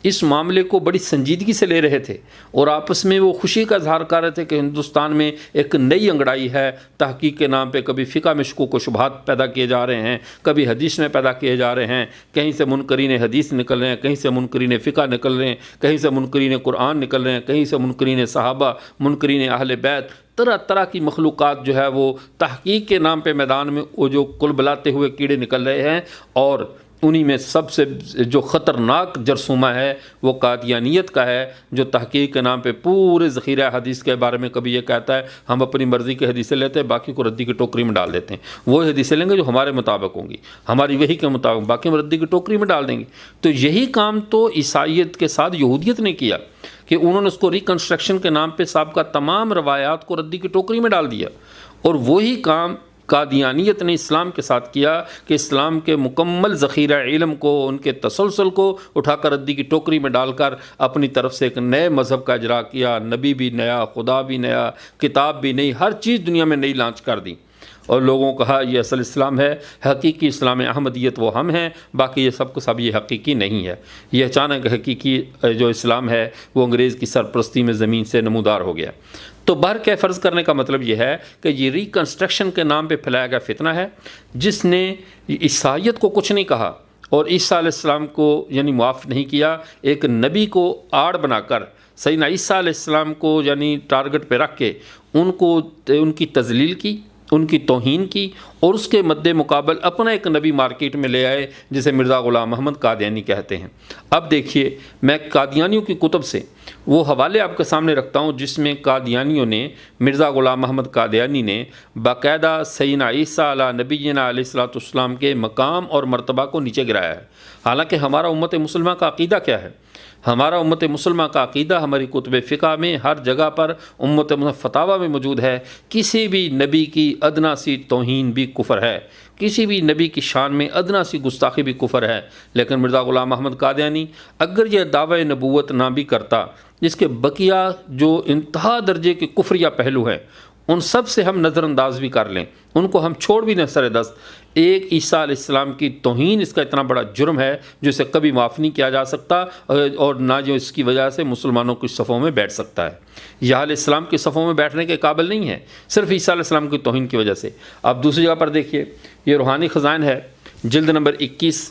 اس معاملے کو بڑی سنجیدگی سے لے رہے تھے اور آپس میں وہ خوشی کا اظہار کر رہے تھے کہ ہندوستان میں ایک نئی انگڑائی ہے، تحقیق کے نام پہ کبھی فقہ میں شکوک و شبہات پیدا کیے جا رہے ہیں، کبھی حدیث میں پیدا کیے جا رہے ہیں، کہیں سے منکرین حدیث نکل رہے ہیں، کہیں سے منکرین فقہ نکل رہے ہیں، کہیں سے منکرین قرآن نکل رہے ہیں، کہیں سے منکرین صحابہ، منکرین اہل بیت، طرح طرح کی مخلوقات جو ہے وہ تحقیق کے نام پہ میدان میں وہ جو کل بلاتے ہوئے کیڑے نکل رہے ہیں، اور انہی میں سب سے جو خطرناک جرثومہ ہے وہ قادیانیت کا ہے، جو تحقیق کے نام پہ پورے ذخیرہ حدیث کے بارے میں کبھی یہ کہتا ہے ہم اپنی مرضی کی حدیثیں لیتے ہیں، باقی کو ردی کی ٹوکری میں ڈال دیتے ہیں، وہ حدیثیں لیں گے جو ہمارے مطابق ہوں گی، ہماری وحی کے مطابق، باقی ہم ردی کی ٹوکری میں ڈال دیں گے۔ تو یہی کام تو عیسائیت کے ساتھ یہودیت نے کیا کہ انہوں نے اس کو ریکنسٹرکشن کے نام پہ سابقہ تمام روایات کو ردی کی ٹوکری میں ڈال دیا، اور وہی کام قادیانیت نے اسلام کے ساتھ کیا کہ اسلام کے مکمل ذخیرہ علم کو، ان کے تسلسل کو اٹھا کر ردی کی ٹوکری میں ڈال کر اپنی طرف سے ایک نئے مذہب کا اجرا کیا، نبی بھی نیا، خدا بھی نیا، کتاب بھی نئی، ہر چیز دنیا میں نئی لانچ کر دی، اور لوگوں کو کہا یہ اصل اسلام ہے، حقیقی اسلام احمدیت وہ ہم ہیں، باقی یہ سب کو سب یہ حقیقی نہیں ہے۔ یہ اچانک حقیقی جو اسلام ہے وہ انگریز کی سرپرستی میں زمین سے نمودار ہو گیا۔ تو بہر کے فرض کرنے کا مطلب یہ ہے کہ یہ ریکنسٹرکشن کے نام پہ پھیلایا گیا فتنہ ہے، جس نے عیسائیت کو کچھ نہیں کہا اور عیسیٰ علیہ السلام کو یعنی معاف نہیں کیا، ایک نبی کو آڑ بنا کر سیدنا عیسیٰ علیہ السلام کو یعنی ٹارگٹ پہ رکھ کے ان کی تذلیل کی، ان کی توہین کی، اور اس کے مد مقابل اپنا ایک نبی مارکیٹ میں لے آئے جسے مرزا غلام محمد قادیانی کہتے ہیں۔ اب دیکھیے میں قادیانیوں کی کتب سے وہ حوالے آپ کے سامنے رکھتا ہوں جس میں قادیانیوں نے، مرزا غلام محمد قادیانی نے باقاعدہ سیدنا عیسیٰ علیہ نبینا علیہ الصلوۃ والسلام کے مقام اور مرتبہ کو نیچے گرایا ہے۔ حالانکہ ہمارا امت مسلمہ کا عقیدہ کیا ہے؟ ہمارا امت مسلمہ کا عقیدہ ہماری کتب فقہ میں ہر جگہ پر، امت فتاویٰ میں موجود ہے، کسی بھی نبی کی ادنا سی توہین بھی کفر ہے، کسی بھی نبی کی شان میں ادنا سی گستاخی بھی کفر ہے۔ لیکن مرزا غلام محمد قادیانی اگر یہ دعوی نبوت نہ بھی کرتا، جس کے بقیہ جو انتہا درجے کے کفریہ پہلو ہیں ان سب سے ہم نظر انداز بھی کر لیں، ان کو ہم چھوڑ بھی نہ سر دست، ایک عیسیٰ علیہ السلام کی توہین اس کا اتنا بڑا جرم ہے جو اسے کبھی معاف نہیں کیا جا سکتا، اور نہ جو اس کی وجہ سے مسلمانوں کی صفوں میں بیٹھ سکتا ہے۔ یہ علیہ السلام کی صفوں میں بیٹھنے کے قابل نہیں ہے، صرف عیسیٰ علیہ السلام کی توہین کی وجہ سے۔ اب دوسری جگہ پر دیکھیے، یہ روحانی خزائن ہے، جلد نمبر 21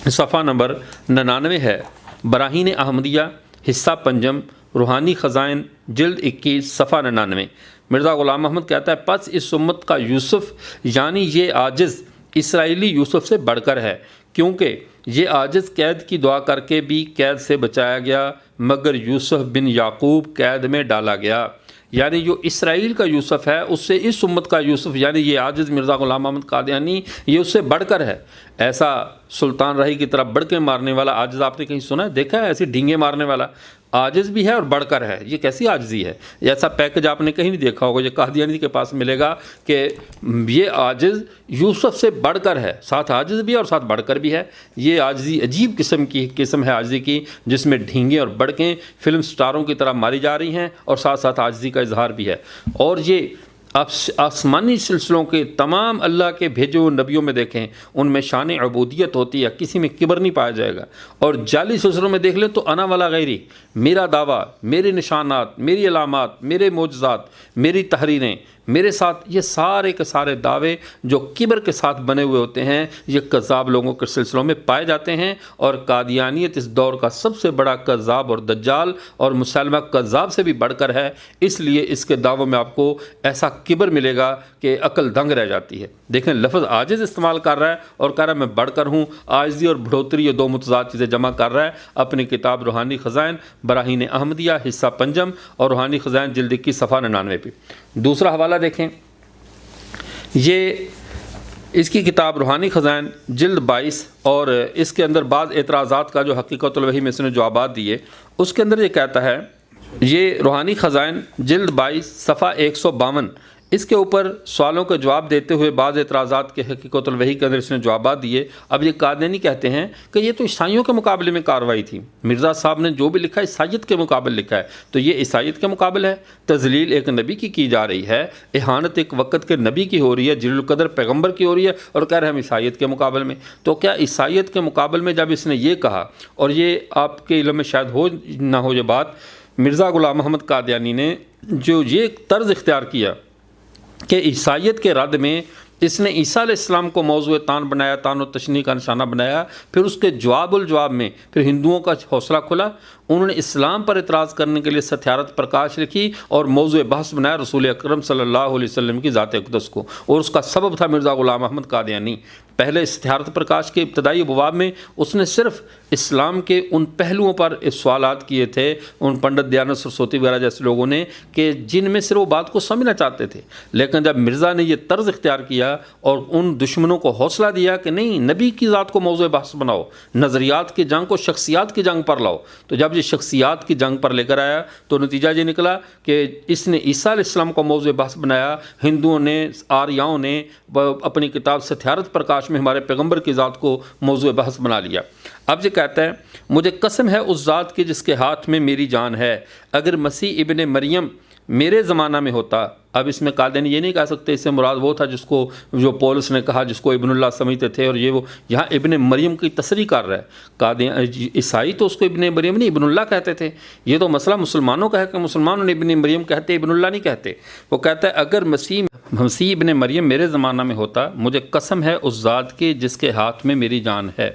صفحہ نمبر 99 ہے، براہین احمدیہ حصہ پنجم، روحانی خزائن جلد 21 صفحہ 99۔ مرزا غلام محمد کہتا ہے، پس اس امت کا یوسف یعنی یہ عاجز اسرائیلی یوسف سے بڑھ کر ہے، کیونکہ یہ عاجز قید کی دعا کر کے بھی قید سے بچایا گیا، مگر یوسف بن یعقوب قید میں ڈالا گیا۔ یعنی جو اسرائیل کا یوسف ہے اس سے اس امت کا یوسف یعنی یہ عاجز مرزا غلام محمد قادیانی یہ اس سے بڑھ کر ہے۔ ایسا سلطان رہی کی طرح بڑھ کے مارنے والا عاجز آپ نے کہیں سنا ہے، دیکھا ہے؟ ایسی ڈھینگے مارنے والا عاجز بھی ہے اور بڑھ کر ہے، یہ کیسی عاجزی ہے؟ ایسا پیکج آپ نے کہیں نہیں دیکھا ہوگا، یہ قادیانی کے پاس ملے گا کہ یہ عاجز یوسف سے بڑھ کر ہے، ساتھ عاجز بھی ہے اور ساتھ بڑھ کر بھی ہے۔ یہ عاجزی عجیب قسم ہے عاجزی کی، جس میں ڈھینگیں اور بڑکیں فلم سٹاروں کی طرح ماری جا رہی ہیں اور ساتھ ساتھ عاجزی کا اظہار بھی ہے۔ اور یہ آسمانی سلسلوں کے تمام اللہ کے بھیجے ہوئے نبیوں میں دیکھیں، ان میں شان عبودیت ہوتی ہے، کسی میں کبر نہیں پایا جائے گا۔ اور جعلی سلسلوں میں دیکھ لیں تو انا والا غیری، میرا دعویٰ، میرے نشانات، میری علامات، میرے معجزات، میری تحریریں، میرے ساتھ، یہ سارے کے سارے دعوے جو کبر کے ساتھ بنے ہوئے ہوتے ہیں، یہ کذاب لوگوں کے سلسلوں میں پائے جاتے ہیں۔ اور قادیانیت اس دور کا سب سے بڑا کذاب اور دجال اور مسلمہ کذاب سے بھی بڑھ کر ہے، اس لیے اس کے دعووں میں آپ کو ایسا کبر ملے گا کہ عقل دنگ رہ جاتی ہے۔ دیکھیں لفظ عاجز استعمال کر رہا ہے اور کہہ رہا ہے میں بڑھ کر ہوں، عاجزی اور بڑھوتری یہ دو متضاد چیزیں جمع کر رہا ہے اپنی کتاب روحانی خزائن براہین احمدیہ حصہ پنجم اور روحانی خزائن جلد 21 صفحہ 99 پہ۔ دوسرا حوالہ دیکھیں، یہ اس کی کتاب روحانی خزائن جلد 22 اور اس کے اندر بعض اعتراضات کا جو حقیقت الوحی میں اس نے جوابات دیے، اس کے اندر یہ کہتا ہے، یہ روحانی خزائن جلد 22 صفحہ 152، اس کے اوپر سوالوں کے جواب دیتے ہوئے بعض اعتراضات کے حقیقت الوحی کے اندر اس نے جوابات دیے۔ اب یہ قادیانی کہتے ہیں کہ یہ تو عیسائیوں کے مقابلے میں کارروائی تھی، مرزا صاحب نے جو بھی لکھا ہے عیسائیت کے مقابل لکھا ہے، تو یہ عیسائیت کے مقابل ہے، تذلیل ایک نبی کی جا رہی ہے، اہانت ایک وقت کے نبی کی ہو رہی ہے، جلیل القدر پیغمبر کی ہو رہی ہے، اور کہہ رہے ہیں ہم عیسائیت کے مقابل میں۔ تو کیا عیسائیت کے مقابل میں جب اس نے یہ کہا، اور یہ آپ کے علم میں شاید ہو نہ ہو یہ بات، مرزا غلام محمد قادیانی نے جو یہ طرز اختیار کیا کہ عیسائیت کے رد میں اس نے عیسیٰ علیہ السلام کو موضوع تان بنایا، تان و تشنیع کا نشانہ بنایا، پھر اس کے جواب الجواب میں پھر ہندوؤں کا حوصلہ کھلا، انہوں نے اسلام پر اعتراض کرنے کے لیے ستیارت پرکاش لکھی اور موضوع بحث بنایا رسول اکرم صلی اللہ علیہ وسلم کی ذات اقدس کو، اور اس کا سبب تھا مرزا غلام احمد قادیانی۔ پہلے ستیارت پرکاش کے ابتدائی ابواب میں اس نے صرف اسلام کے ان پہلوؤں پر سوالات کیے تھے، ان پنڈت دیانت سرسوتی وغیرہ جیسے لوگوں نے، کہ جن میں صرف وہ بات کو سمجھنا چاہتے تھے۔ لیکن جب مرزا نے یہ طرز اختیار کیا اور ان دشمنوں کو حوصلہ دیا کہ نہیں، نبی کی ذات کو موضوع بحث بناؤ، نظریات کی جنگ کو شخصیات کی جنگ پر لاؤ، تو جب یہ شخصیات کی جنگ پر لے کر آیا تو نتیجہ یہ نکلا کہ اس نے عیسیٰ علیہ السلام کو موضوع بحث بنایا، ہندوؤں نے، آریاؤں نے اپنی کتاب ستیارت پرکاش میں ہمارے پیغمبر کی ذات کو موضوع بحث بنا لیا۔ اب یہ کہتا ہے، مجھے قسم ہے اس ذات کی جس کے ہاتھ میں میری جان ہے، اگر مسیح ابن مریم میرے زمانہ میں ہوتا۔ اب اس میں قادیانی یہ نہیں کہہ سکتے اس سے مراد وہ تھا جو پولس نے کہا جس کو ابن اللہ سمجھتے تھے، اور یہ وہ یہاں ابن مریم کی تصریح کر رہا ہے۔ عیسائی تو اس کو ابن مریم نہیں ابن اللہ کہتے تھے، یہ تو مسئلہ مسلمانوں کا ہے کہ مسلمانوں نے ابن مریم کہتے، ابن اللہ نہیں کہتے۔ وہ کہتا ہے اگر مسیح ابن مریم میرے زمانہ میں ہوتا، مجھے قسم ہے اس ذات کی جس کے ہاتھ میں میری جان ہے۔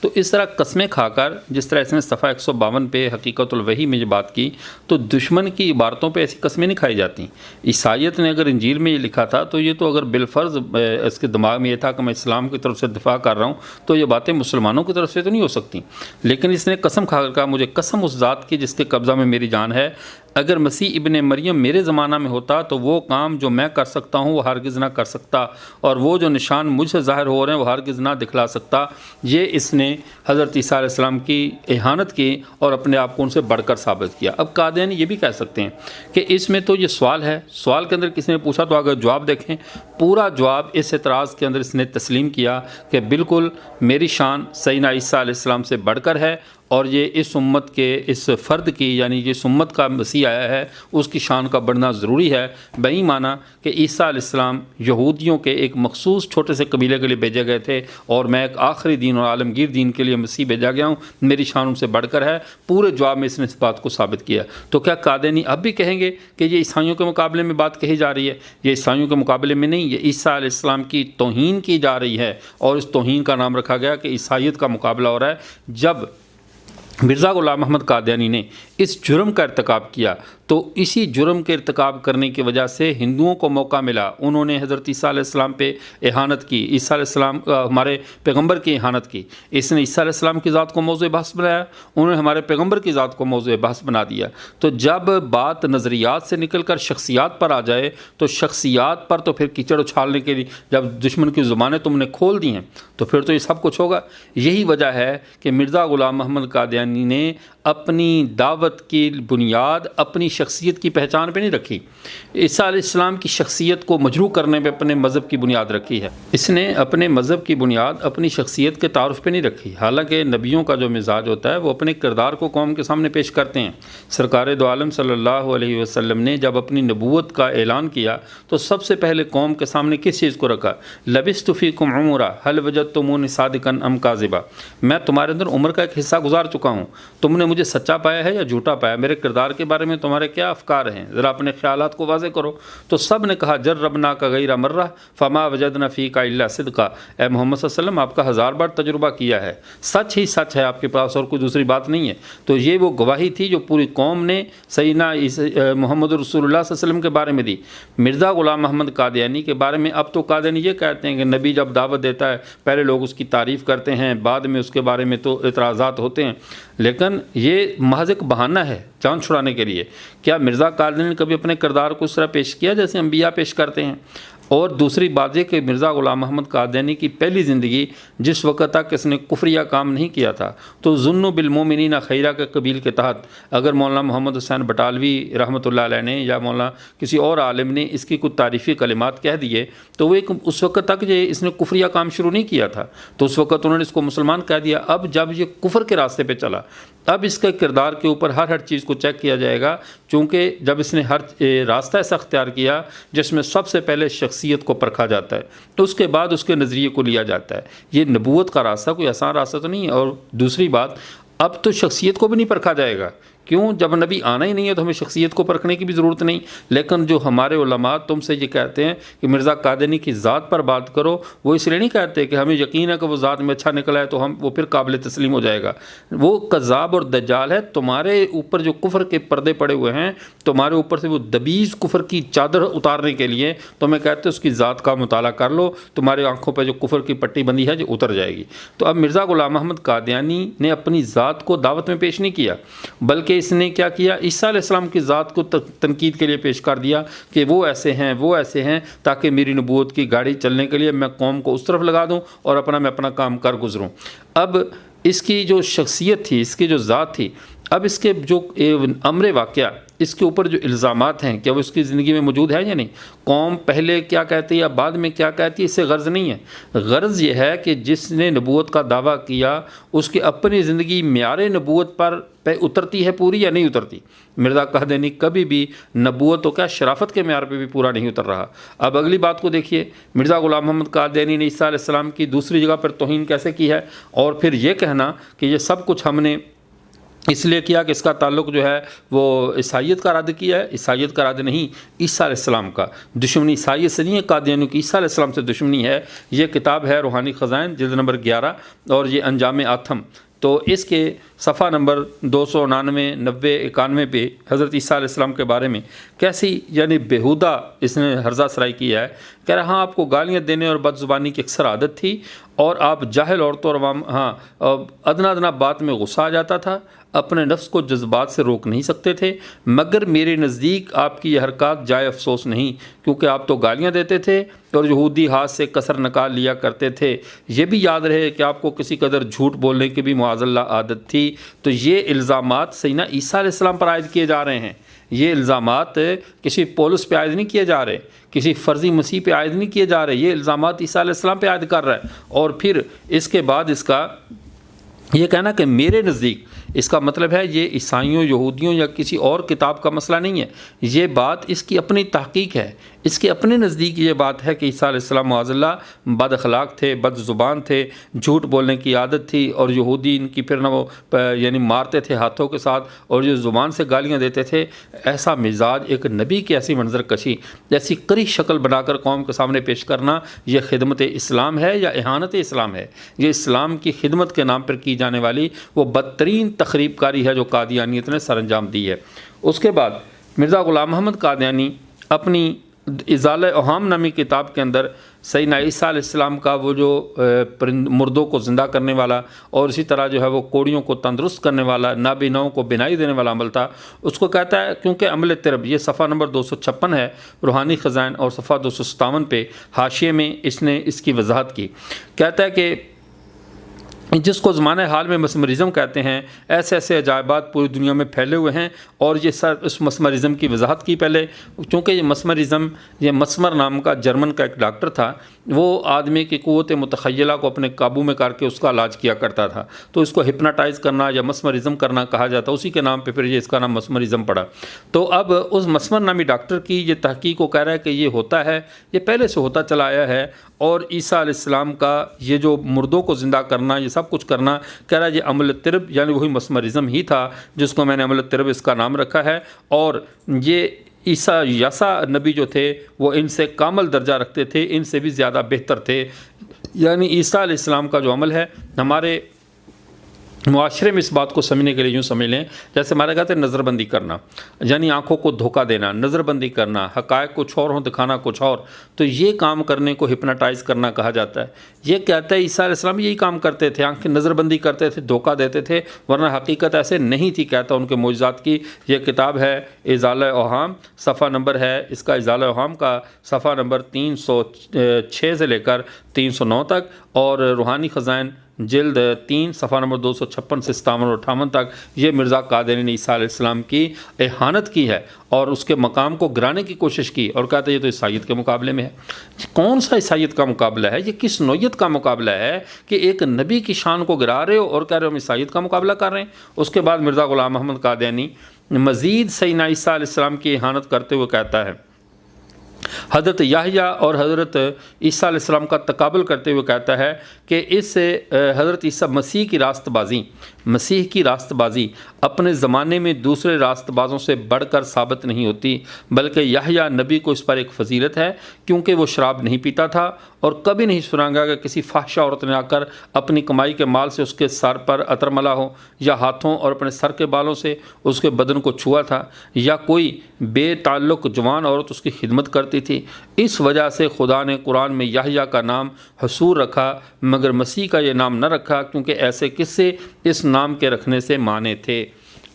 تو اس طرح قسمیں کھا کر، جس طرح اس نے صفحہ 152 پہ حقیقت الوحی میں یہ بات کی، تو دشمن کی عبارتوں پہ ایسی قسمیں نہیں کھائی جاتی۔ عیسائیت نے اگر انجیل میں یہ لکھا تھا تو یہ تو اگر بالفرض اس کے دماغ میں یہ تھا کہ میں اسلام کی طرف سے دفاع کر رہا ہوں، تو یہ باتیں مسلمانوں کی طرف سے تو نہیں ہو سکتی۔ لیکن اس نے قسم کھا کر کہا، مجھے قسم اس ذات کی جس کے قبضہ میں میری جان ہے، اگر مسیح ابن مریم میرے زمانہ میں ہوتا تو وہ کام جو میں کر سکتا ہوں وہ ہرگز نہ کر سکتا، اور وہ جو نشان مجھ سے ظاہر ہو رہے ہیں وہ ہرگز نہ دکھلا سکتا۔ یہ اس نے حضرت عیسیٰ علیہ السلام کی اہانت کی اور اپنے آپ کو ان سے بڑھ کر ثابت کیا۔ اب قادیانی یہ بھی کہہ سکتے ہیں کہ اس میں تو یہ سوال ہے، سوال کے اندر کسی نے پوچھا تو اگر جواب دیکھیں، پورا جواب اس اعتراض کے اندر اس نے تسلیم کیا کہ بالکل میری شان سیدنا عیسیٰ علیہ السلام سے بڑھ کر ہے، اور یہ اس امت کے اس فرد کی یعنی جس امت کا مسیح آیا ہے اس کی شان کا بڑھنا ضروری ہے، بہی معنی کہ عیسیٰ علیہ السلام یہودیوں کے ایک مخصوص چھوٹے سے قبیلے کے لیے بھیجے گئے تھے، اور میں ایک آخری دین اور عالمگیر دین کے لیے مسیح بھیجا گیا ہوں، میری شان ان سے بڑھ کر ہے۔ پورے جواب میں اس نے اس بات کو ثابت کیا۔ تو کیا قادیانی اب بھی کہیں گے کہ یہ عیسائیوں کے مقابلے میں بات کہی جا رہی ہے؟ یہ عیسائیوں کے مقابلے میں نہیں، یہ عیسیٰ علیہ السلام کی توہین کی جا رہی ہے، اور اس توہین کا نام رکھا گیا کہ عیسائیت کا مقابلہ ہو رہا ہے۔ جب مرزا غلام محمد قادیانی نے اس جرم کا ارتکاب کیا تو اسی جرم کے ارتکاب کرنے کی وجہ سے ہندوؤں کو موقع ملا، انہوں نے حضرت عیسیٰ علیہ السلام پہ اہانت کی، عیسیٰ علیہ السلام ہمارے پیغمبر کی اہانت کی۔ اس نے عیسیٰ علیہ السلام کی ذات کو موضوع بحث بنایا، انہوں نے ہمارے پیغمبر کی ذات کو موضوع بحث بنا دیا۔ تو جب بات نظریات سے نکل کر شخصیات پر آ جائے تو شخصیات پر تو پھر کیچڑ اچھالنے کے لیے جب دشمن کی زبانیں تم نے کھول دی ہیں تو پھر تو یہ سب کچھ ہوگا۔ یہی وجہ ہے کہ مرزا غلام محمد قادیانی نے اپنی دعوت کی بنیاد اپنی شخصیت کی پہچان پہ نہیں رکھی، عیسیٰ علیہ السلام کی شخصیت کو مجروح کرنے پہ اپنے مذہب کی بنیاد رکھی ہے۔ اس نے اپنے مذہب کی بنیاد اپنی شخصیت کے تعارف پہ نہیں رکھی۔ حالانکہ نبیوں کا جو مزاج ہوتا ہے وہ اپنے کردار کو قوم کے سامنے پیش کرتے ہیں۔ سرکار دو عالم صلی اللہ علیہ وسلم نے جب اپنی نبوت کا اعلان کیا تو سب سے پہلے قوم کے سامنے کس چیز کو رکھا؟ لبثت فیکم عمرا هل وجدتمونی صادقا ام کاذبا، میں تمہارے اندر عمر کا ایک حصہ گزار چکا ہوں، تم نے مجھے سچا پایا ہے یا جھوٹا پایا؟ میرے کردار کے بارے میں تمہارے کیا افکار ہیں؟ ذرا اپنے خیالات کو واضح کرو۔ تو سب نے کہا جربنا کا غیر مرہ فما وجدنا فیک الا صدقا، اے محمد صلی اللہ علیہ وسلم آپ کا 1000 بار تجربہ کیا ہے، سچ ہی سچ ہے آپ کے پاس اور کوئی دوسری بات نہیں ہے۔ تو یہ وہ گواہی تھی جو پوری قوم نے سیدنا محمد رسول اللہ صلی اللہ علیہ وسلم کے بارے میں دی۔ مرزا غلام محمد قادیانی کے بارے میں اب تو قادیانی یہ کہتے ہیں کہ نبی جب دعوت دیتا ہے پہلے لوگ اس کی تعریف کرتے ہیں، بعد میں اس کے بارے میں تو اعتراضات ہوتے ہیں، لیکن یہ محض ایک بہانہ ہے جان چھڑانے کے لیے۔ کیا مرزا قادیانی نے کبھی اپنے کردار کو اس طرح پیش کیا جیسے انبیاء پیش کرتے ہیں؟ اور دوسری بات یہ کہ مرزا غلام محمد قادیانی کی پہلی زندگی جس وقت تک اس نے کفریہ کام نہیں کیا تھا تو ظن بالمومنین خیرہ کے قبیل کے تحت اگر مولانا محمد حسین بٹالوی رحمۃ اللہ علیہ نے یا مولانا کسی اور عالم نے اس کی کچھ تعریفی کلمات کہہ دیے تو وہ ایک اس وقت تک یہ اس نے کفریہ کام شروع نہیں کیا تھا، تو اس وقت انہوں نے اس کو مسلمان کہہ دیا۔ اب جب یہ کفر کے راستے پہ چلا اب اس کے کردار کے اوپر ہر چیز کو چیک کیا جائے گا، چونکہ جب اس نے ہر راستہ ایسا اختیار کیا جس میں سب سے پہلے شخصیت کو پرکھا جاتا ہے تو اس کے بعد اس کے نظریے کو لیا جاتا ہے۔ یہ نبوت کا راستہ کوئی آسان راستہ تو نہیں ہے۔ اور دوسری بات اب تو شخصیت کو بھی نہیں پرکھا جائے گا، کیوں؟ جب نبی آنا ہی نہیں ہے تو ہمیں شخصیت کو پرکھنے کی بھی ضرورت نہیں۔ لیکن جو ہمارے علماء تم سے یہ کہتے ہیں کہ مرزا قادیانی کی ذات پر بات کرو، وہ اس لیے نہیں کہتے کہ ہمیں یقین ہے کہ وہ ذات میں اچھا نکلا ہے تو وہ پھر قابل تسلیم ہو جائے گا۔ وہ کذاب اور دجال ہے، تمہارے اوپر جو کفر کے پردے پڑے ہوئے ہیں، تمہارے اوپر سے وہ دبیز کفر کی چادر اتارنے کے لیے تمہیں کہتے ہیں اس کی ذات کا مطالعہ کر لو، تمہاری آنکھوں پہ جو کفر کی پٹی بندی ہے جو اتر جائے گی۔ تو اب مرزا غلام محمد قادیانی نے اپنی ذات کو دعوت میں پیش نہیں کیا، بلکہ اس نے کیا کیا؟ عیسیٰ علیہ السلام کی ذات کو تنقید کے لیے پیش کر دیا کہ وہ ایسے ہیں تاکہ میری نبوت کی گاڑی چلنے کے لیے میں قوم کو اس طرف لگا دوں اور میں اپنا کام کر گزروں۔ اب اس کی جو شخصیت تھی، اس کی جو ذات تھی، اب اس کے جو امر واقعہ اس کے اوپر جو الزامات ہیں کیا وہ اس کی زندگی میں موجود ہے یا نہیں؟ قوم پہلے کیا کہتی ہے یا بعد میں کیا کہتی ہے، اس سے غرض نہیں ہے۔ غرض یہ ہے کہ جس نے نبوت کا دعویٰ کیا اس کی اپنی زندگی معیار نبوت پر اترتی ہے پوری یا نہیں اترتی؟ مرزا قادیانی کبھی بھی نبوت و کیا شرافت کے معیار پہ بھی پورا نہیں اتر رہا۔ اب اگلی بات کو دیکھیے، مرزا غلام محمد قادیانی نے عیسیٰ علیہ السلام کی دوسری جگہ پر توہین کیسے کی ہے، اور پھر یہ کہنا کہ یہ سب کچھ ہم نے اس لیے کیا کہ اس کا تعلق جو ہے وہ عیسائیت کا رد کیا ہے۔ عیسائیت کا رد نہیں، عیسیٰ علیہ السلام کا دشمنی عیسائیت سے نہیں ہے، قادیانیوں کی عیسیٰ علیہ السلام سے دشمنی ہے۔ یہ کتاب ہے روحانی خزائن جلد نمبر 11 اور یہ انجام آتم، تو اس کے صفحہ نمبر 299 90 91 پہ حضرت عیسیٰ علیہ السلام کے بارے میں کیسی یعنی بیہودہ اس نے ہرزہ سرائی کیا ہے۔ کہہ رہا ہاں آپ کو گالیاں دینے اور بد زبانی کی اکثر عادت تھی اور آپ جاہل عورتوں اور عوام ادنا بات میں غصہ آ جاتا تھا، اپنے نفس کو جذبات سے روک نہیں سکتے تھے، مگر میرے نزدیک آپ کی یہ حرکات جائے افسوس نہیں، کیونکہ آپ تو گالیاں دیتے تھے اور یہودی ہاتھ سے کسر نکال لیا کرتے تھے۔ یہ بھی یاد رہے کہ آپ کو کسی قدر جھوٹ بولنے کی بھی معاذ اللہ عادت تھی۔ تو یہ الزامات سیدنا عیسیٰ علیہ السلام پر عائد کیے جا رہے ہیں، یہ الزامات کسی پولس پہ عائد نہیں کیے جا رہے، کسی فرضی مسیح پہ عائد نہیں کیے جا رہے، یہ الزامات عیسیٰ علیہ السلام پہ عائد کر رہا ہے۔ اور پھر اس کے بعد اس کا یہ کہنا کہ میرے نزدیک اس کا مطلب ہے یہ عیسائیوں، یہودیوں یا کسی اور کتاب کا مسئلہ نہیں ہے، یہ بات اس کی اپنی تحقیق ہے، اس کے اپنے نزدیک یہ بات ہے کہ عیسیٰ علیہ السلام معاذ اللہ بد اخلاق تھے، بد زبان تھے، جھوٹ بولنے کی عادت تھی، اور یہودی ان کی پھر نہ وہ یعنی مارتے تھے ہاتھوں کے ساتھ، اور جو زبان سے گالیاں دیتے تھے۔ ایسا مزاج ایک نبی کی ایسی منظر کشی، ایسی کری شکل بنا کر قوم کے سامنے پیش کرنا، یہ خدمت اسلام ہے یا اہانت اسلام ہے؟ یہ اسلام کی خدمت کے نام پر کی جانے والی وہ بدترین تخریب کاری ہے جو قادیانیت نے سر انجام دی ہے۔ اس کے بعد مرزا غلام محمد قادیانی اپنی ازالہ اوہام نامی کتاب کے اندر سیدنا عیسیٰ علیہ السلام کا وہ جو مردوں کو زندہ کرنے والا اور اسی طرح جو ہے وہ کوڑیوں کو تندرست کرنے والا، نابیناؤں کو بینائی دینے والا عمل تھا، اس کو کہتا ہے کیونکہ عمل طرب، یہ صفحہ نمبر 256 ہے روحانی خزائن، اور صفحہ 257 پہ حاشیے میں اس نے اس کی وضاحت کی۔ کہتا ہے کہ جس کو زمانہ حال میں مسمرزم کہتے ہیں، ایسے ایسے عجائبات پوری دنیا میں پھیلے ہوئے ہیں، اور یہ اس مسمرزم کی وضاحت کی پہلے، کیونکہ یہ مسمرزم، یہ مسمر نام کا جرمن کا ایک ڈاکٹر تھا، وہ آدمی کی قوت متخیلہ کو اپنے قابو میں کر کے اس کا علاج کیا کرتا تھا، تو اس کو ہپناٹائز کرنا یا مسمرزم کرنا کہا جاتا، اسی کے نام پہ پھر یہ اس کا نام مسمرزم پڑا۔ تو اب اس مسمر نامی ڈاکٹر کی یہ تحقیق کو کہہ رہا ہے کہ یہ ہوتا ہے، یہ پہلے سے ہوتا چلا آیا ہے، اور عیسیٰ علیہ السلام کا یہ جو مردوں کو زندہ کرنا، یہ سب کچھ کرنا، کہہ رہا ہے یہ عمل طرب یعنی وہی مسمرزم ہی تھا جس کو میں نے عمل طرب اس کا نام رکھا ہے، اور یہ عیسیٰ یاسا نبی جو تھے وہ ان سے کامل درجہ رکھتے تھے، ان سے بھی زیادہ بہتر تھے۔ یعنی عیسیٰ علیہ السلام کا جو عمل ہے ہمارے معاشرے میں اس بات کو سمجھنے کے لیے یوں سمجھ لیں جیسے ہمارے کہتے ہیں نظر بندی کرنا، یعنی آنکھوں کو دھوکہ دینا، نظر بندی کرنا، حقائق کچھ اور ہوں دکھانا کچھ اور، تو یہ کام کرنے کو ہپناٹائز کرنا کہا جاتا ہے۔ یہ کہتا ہے عیسیٰ علیہ السلام یہی کام کرتے تھے، آنکھ کی نظر بندی کرتے تھے، دھوکہ دیتے تھے، ورنہ حقیقت ایسے نہیں تھی۔ کہتا ان کے معجزات کی یہ کتاب ہے ازالہ اوہام، صفحہ نمبر ہے اس کا ازالہ اوہام کا صفحہ نمبر 306 سے لے کر 309 تک، اور روحانی خزائن جلد 3 صفحہ نمبر 256 سے 57 اور 58 تک، یہ مرزا قادیانی نے عیسیٰ علیہ السلام کی اہانت کی ہے اور اس کے مقام کو گرانے کی کوشش کی، اور کہتے ہیں یہ تو عیسائیت کے مقابلے میں ہے۔ کون سا عیسائیت کا مقابلہ ہے؟ یہ کس نوعیت کا مقابلہ ہے کہ ایک نبی کی شان کو گرا رہے ہو اور کہہ رہے ہو ہم عیسائیت کا مقابلہ کر رہے ہیں؟ اس کے بعد مرزا غلام محمد قادیانی مزید سیدنا عیسیٰ علیہ السلام کی اہانت کرتے ہوئے کہتا ہے، حضرت یحییٰ اور حضرت عیسیٰ علیہ السلام کا تقابل کرتے ہوئے کہتا ہے کہ اس سے حضرت عیسیٰ مسیح کی راست بازی اپنے زمانے میں دوسرے راست بازوں سے بڑھ کر ثابت نہیں ہوتی، بلکہ یحییٰ نبی کو اس پر ایک فضیلت ہے کیونکہ وہ شراب نہیں پیتا تھا، اور کبھی نہیں سنا گا کہ کسی فاحشہ عورت نے آ کر اپنی کمائی کے مال سے اس کے سر پر عطر ملا ہو، یا ہاتھوں اور اپنے سر کے بالوں سے اس کے بدن کو چھوا تھا، یا کوئی بے تعلق جوان عورت اس کی خدمت کرتی تھی۔ اس وجہ سے خدا نے قرآن میں یحییٰ کا نام حصور رکھا، مگر مسیح کا یہ نام نہ رکھا، کیونکہ ایسے قصے اس نام کے رکھنے سے مانے تھے۔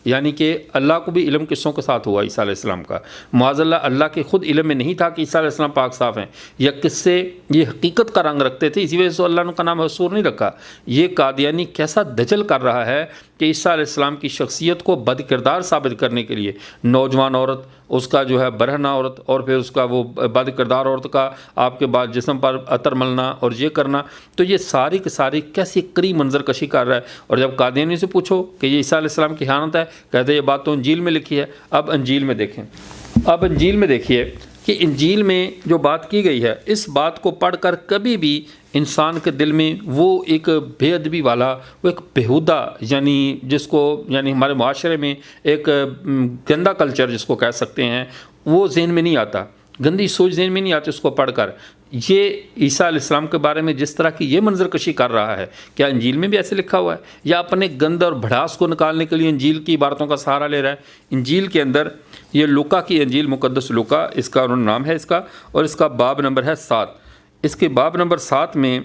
یعنی کہ اللہ کو بھی علم قصوں کے ساتھ ہوا عیسیٰ علیہ السلام کا، معاذ اللہ کے خود علم میں نہیں تھا کہ عیسیٰ علیہ السلام پاک صاف ہیں، یا قصے یہ حقیقت کا رنگ رکھتے تھے، اسی وجہ سے اللہ نے کا نام حصور نہیں رکھا۔ یہ قادیانی کیسا دجل کر رہا ہے کہ عیسیٰ علیہ السلام کی شخصیت کو بد کردار ثابت کرنے کے لیے نوجوان عورت، اس کا جو ہے برہنہ عورت، اور پھر اس کا وہ بد کردار عورت کا آپ کے بعد جسم پر عطر ملنا اور یہ کرنا، تو یہ ساری کی ساری کیسی کری منظر کشی کر رہا ہے۔ اور جب قادیانی سے پوچھو کہ یہ عیسیٰ علیہ السلام کی اہانت ہے، کہتے ہیں یہ بات تو انجیل میں لکھی ہے۔ اب انجیل میں دیکھیے کہ انجیل میں جو بات کی گئی ہے، اس بات کو پڑھ کر کبھی بھی انسان کے دل میں وہ ایک بے ادبی والا، وہ ایک بیہودہ، یعنی جس کو یعنی ہمارے معاشرے میں ایک گندا کلچر جس کو کہہ سکتے ہیں، وہ ذہن میں نہیں آتا، گندی سوچ ذہن میں نہیں آتی اس کو پڑھ کر۔ یہ عیسیٰ علیہ السلام کے بارے میں جس طرح کی یہ منظر کشی کر رہا ہے، کیا انجیل میں بھی ایسے لکھا ہوا ہے، یا اپنے گند اور بھڑاس کو نکالنے کے لیے انجیل کی عبارتوں کا سہارا لے رہا ہے؟ انجیل کے اندر یہ لوکا کی انجیل، مقدس لوکا اس کا نام ہے اس کا، اور اس کا باب نمبر ہے 7۔ اس کے باب نمبر 7 میں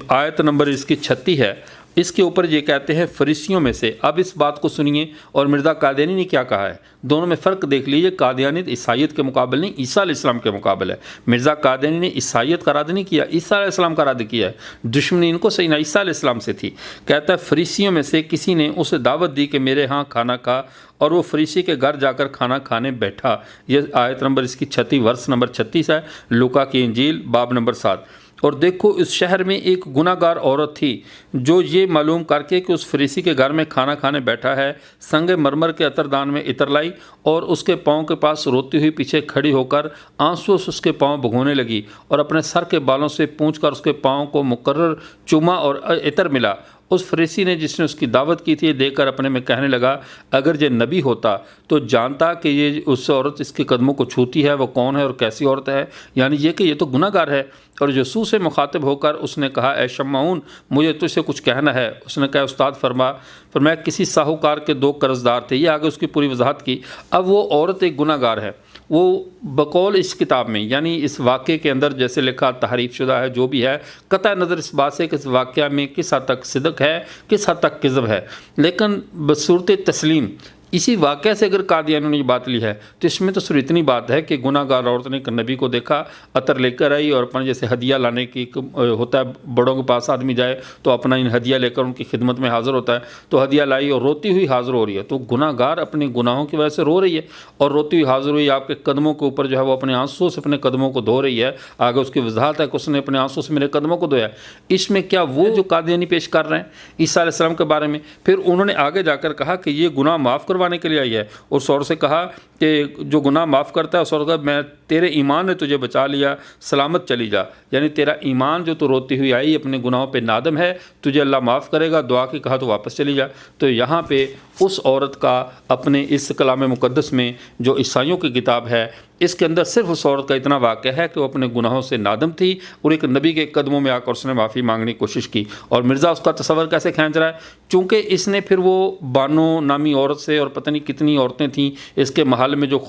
آیت نمبر اس کی 36 ہے، اس کے اوپر یہ کہتے ہیں فریسیوں میں سے۔ اب اس بات کو سنیے، اور مرزا قادیانی نے کیا کہا ہے، دونوں میں فرق دیکھ لیجیے۔ قادیانیت عیسائیت کے مقابل نہیں، عیسیٰ علیہ السلام کے مقابل ہے۔ مرزا قادیانی نے عیسائیت کا رد نہیں کیا، عیسیٰ علیہ السلام کا رد کیا ہے۔ دشمنی ان کو سیدنا عیسیٰ علیہ السلام سے تھی۔ کہتا ہے فریسیوں میں سے کسی نے اسے دعوت دی کہ میرے ہاں کھانا کھا، اور وہ فریسی کے گھر جا کر کھانا کھانے بیٹھا۔ یہ آیت نمبر اس کی 36 ورس نمبر 36 ہے، لوکا کی انجیل باب نمبر 7۔ اور دیکھو اس شہر میں ایک گناہ گار عورت تھی جو یہ معلوم کر کے کہ اس فریسی کے گھر میں کھانا کھانے بیٹھا ہے سنگ مرمر کے عطردان میں عطر لائی اور اس کے پاؤں کے پاس روتی ہوئی پیچھے کھڑی ہو کر آنسو سے اس کے پاؤں بھگونے لگی اور اپنے سر کے بالوں سے پونچھ کر اس کے پاؤں کو مقرر چوما اور عطر ملا۔ اس فریسی نے جس نے اس کی دعوت کی تھی یہ دیکھ کر اپنے میں کہنے لگا اگر یہ نبی ہوتا تو جانتا کہ یہ اس عورت اس کے قدموں کو چھوتی ہے وہ کون ہے اور کیسی عورت ہے، یعنی یہ کہ یہ تو گناہ گار ہے۔ اور یسوع سے مخاطب ہو کر اس نے کہا اے شمعون مجھے تجھ سے کچھ کہنا ہے۔ اس نے کہا استاد فرمایا کسی ساہوکار کے 2 قرض دار تھے، یہ آگے اس کی پوری وضاحت کی۔ اب وہ عورت ایک گناہ گار ہے، وہ بقول اس کتاب میں یعنی اس واقعے کے اندر جیسے لکھا تحریف شدہ ہے جو بھی ہے، قطع نظر اس بات سے کہ اس واقعہ میں کس حد تک صدق ہے کس حد تک کذب ہے، لیکن بصورت تسلیم اسی واقعہ سے اگر قادیانیوں نے یہ بات لی ہے تو اس میں تو صرف اتنی بات ہے کہ گناہ گار عورت نے ایک نبی کو دیکھا، عطر لے کر آئی اور اپنا جیسے ہدیہ لانے کی ہوتا ہے بڑوں کے پاس آدمی جائے تو اپنا ہدیہ لے کر ان کی خدمت میں حاضر ہوتا ہے، تو ہدیہ لائی اور روتی ہوئی حاضر ہو رہی ہے، تو گناہ گار اپنے گناہوں کی وجہ سے رو رہی ہے اور روتی ہوئی حاضر ہوئی آپ کے قدموں کے اوپر جو ہے وہ اپنے آنسوں سے اپنے قدموں کو دھو رہی ہے۔ آگے اس کی وضاحت ہے کہ اس نے اپنے آنسوں سے میرے قدموں کو دھویا۔ اس میں کیا وہ جو قادیانی پیش کر رہے ہیں عیسیٰ علیہ السلام کے بارے میں، پھر انہوں نے آگے جا کر کہا کہ یہ گناہ معاف کروانے کے لیے آئی ہے، اور اس عورت سے کہا کہ جو گناہ معاف کرتا ہے اس عورت کا میں تیرے ایمان نے تجھے بچا لیا سلامت چلی جا، یعنی تیرا ایمان جو تو روتی ہوئی آئی اپنے گناہوں پہ نادم ہے تجھے اللہ معاف کرے گا، دعا کی کہا تو واپس چلی جا۔ تو یہاں پہ اس عورت کا اپنے اس کلام مقدس میں جو عیسائیوں کی کتاب ہے اس کے اندر صرف اس عورت کا اتنا واقعہ ہے کہ وہ اپنے گناہوں سے نادم تھی اور ایک نبی کے قدموں میں آ کر اس نے معافی مانگنے کی کوشش کی، اور مرزا اس کا تصور کیسے کھینچ رہا ہے چونکہ اس نے پھر وہ بانو نامی عورت سے اور پتہ نہیں کتنی عورتیں تھیں اس کے محل میں جو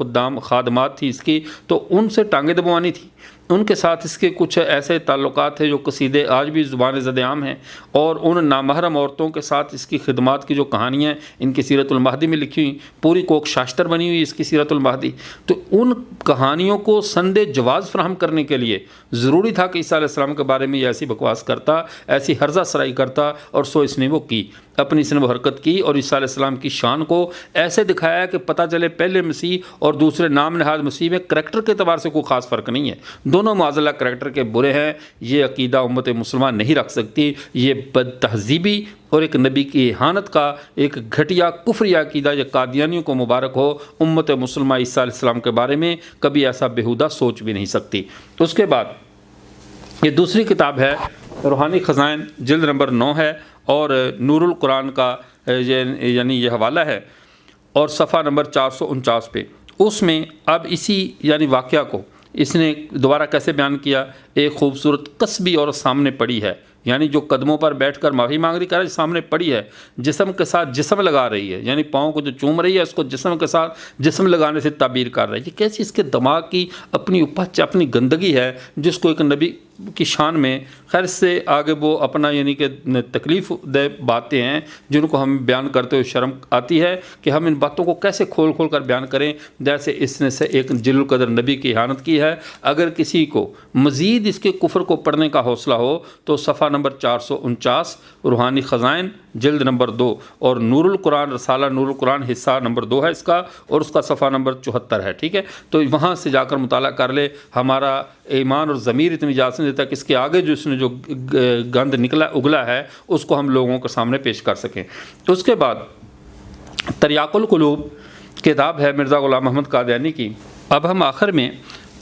خادمات تھی اس کی، تو ان سے ٹانگیں دبوانی تھی، ان کے ساتھ اس کے کچھ ایسے تعلقات تھے جو قصیدے آج بھی زبان زد عام ہیں، اور ان نامحرم عورتوں کے ساتھ اس کی خدمات کی جو کہانیاں ان کی سیرت المہدی میں لکھی ہوئی، پوری کوک شاشتر بنی ہوئی اس کی سیرت المہدی، تو ان کہانیوں کو سند جواز فراہم کرنے کے لیے ضروری تھا کہ عیسیٰ علیہ السلام کے بارے میں یہ ایسی بکواس کرتا، ایسی ہرزہ سرائی کرتا، اور سو اس نے وہ کی، اپنی اس نے وہ حرکت کی اور عیسیٰ علیہ السلام کی شان کو ایسے دکھایا کہ پتہ چلے پہلے مسیح اور دوسرے نام نہاد مسیح میں کریکٹر کے اعتبار سے کوئی خاص فرق نہیں ہے، دونوں معاذ کریکٹر کے برے ہیں۔ یہ عقیدہ امت مسلمان نہیں رکھ سکتی، یہ بد تہذیبی اور ایک نبی کی اہانت کا ایک گھٹیا کفری عقیدہ، یہ قادیانیوں کو مبارک ہو، امت مسلمہ عیسیٰ علیہ السلام کے بارے میں کبھی ایسا بےہودہ سوچ بھی نہیں سکتی۔ اس کے بعد یہ دوسری کتاب ہے روحانی خزائن، جلد نمبر 9 ہے اور نور القرآن کا یعنی یہ حوالہ ہے اور صفحہ نمبر 449 پہ، اس میں اب اسی یعنی واقعہ کو اس نے دوبارہ کیسے بیان کیا، ایک خوبصورت قصبی اور سامنے پڑی ہے، یعنی جو قدموں پر بیٹھ کر معافی مانگ رہی ہے سامنے پڑی ہے، جسم کے ساتھ جسم لگا رہی ہے، یعنی پاؤں کو جو چوم رہی ہے اس کو جسم کے ساتھ جسم لگانے سے تعبیر کر رہی ہے۔ یہ کیسی اس کے دماغ کی اپنی اپچ اپنی گندگی ہے جس کو ایک نبی کی شان میں، خیر اس سے آگے وہ اپنا یعنی کہ تکلیف دہ باتیں ہیں جن کو ہم بیان کرتے ہوئے شرم آتی ہے کہ ہم ان باتوں کو کیسے کھول کھول کر بیان کریں، جیسے اس نے سے ایک جلیل القدر نبی کی اہانت کی ہے۔ اگر کسی کو مزید اس کے کفر کو پڑھنے کا حوصلہ ہو تو صفحہ نمبر 449 روحانی خزائن جلد نمبر 2 اور نور القرآن رسالہ نور القرآن حصہ نمبر 2 ہے اس کا، اور اس کا صفحہ نمبر 74 ہے، ٹھیک ہے، تو وہاں سے جا کر مطالعہ کر لے۔ ہمارا ایمان اور ضمیر اتنی اجازت نہیں دیتا کہ اس کے آگے جو اس نے جو گند اگلا ہے اس کو ہم لوگوں کے سامنے پیش کر سکیں۔ اس کے بعد تریاق القلوب کتاب ہے مرزا غلام محمد قادیانی کی۔ اب ہم آخر میں